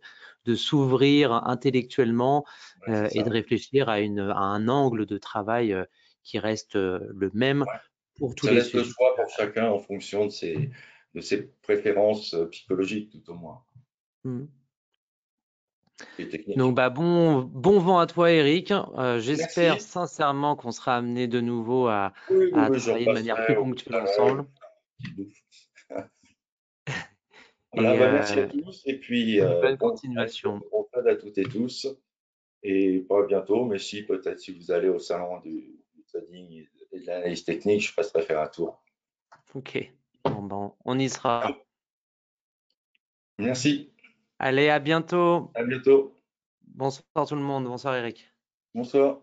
s'ouvrir intellectuellement Ouais, et de ça. réfléchir à un angle de travail qui reste le même Ouais. pour tous Ça les laisse le sujets. choix pour chacun en fonction de ses préférences psychologiques, tout au moins. Mhm. et Donc, techniques. bah, bon vent à toi, Eric. J'espère Merci. sincèrement qu'on sera amené de nouveau Oui, oui, à oui, je travailler de manière repasserai plus au bout de ponctuelle salon. ensemble. Voilà, Et bah, merci à tous et puis bonne bonne continuation. rentrée à toutes et tous. Et pas bientôt, mais si, peut-être si vous allez au salon du trading et de l'analyse technique, je passerai faire un tour. Ok. Bon, ben, on y sera. Merci, Allez, à bientôt. à bientôt. Bonsoir tout le monde. Bonsoir, Eric. Bonsoir.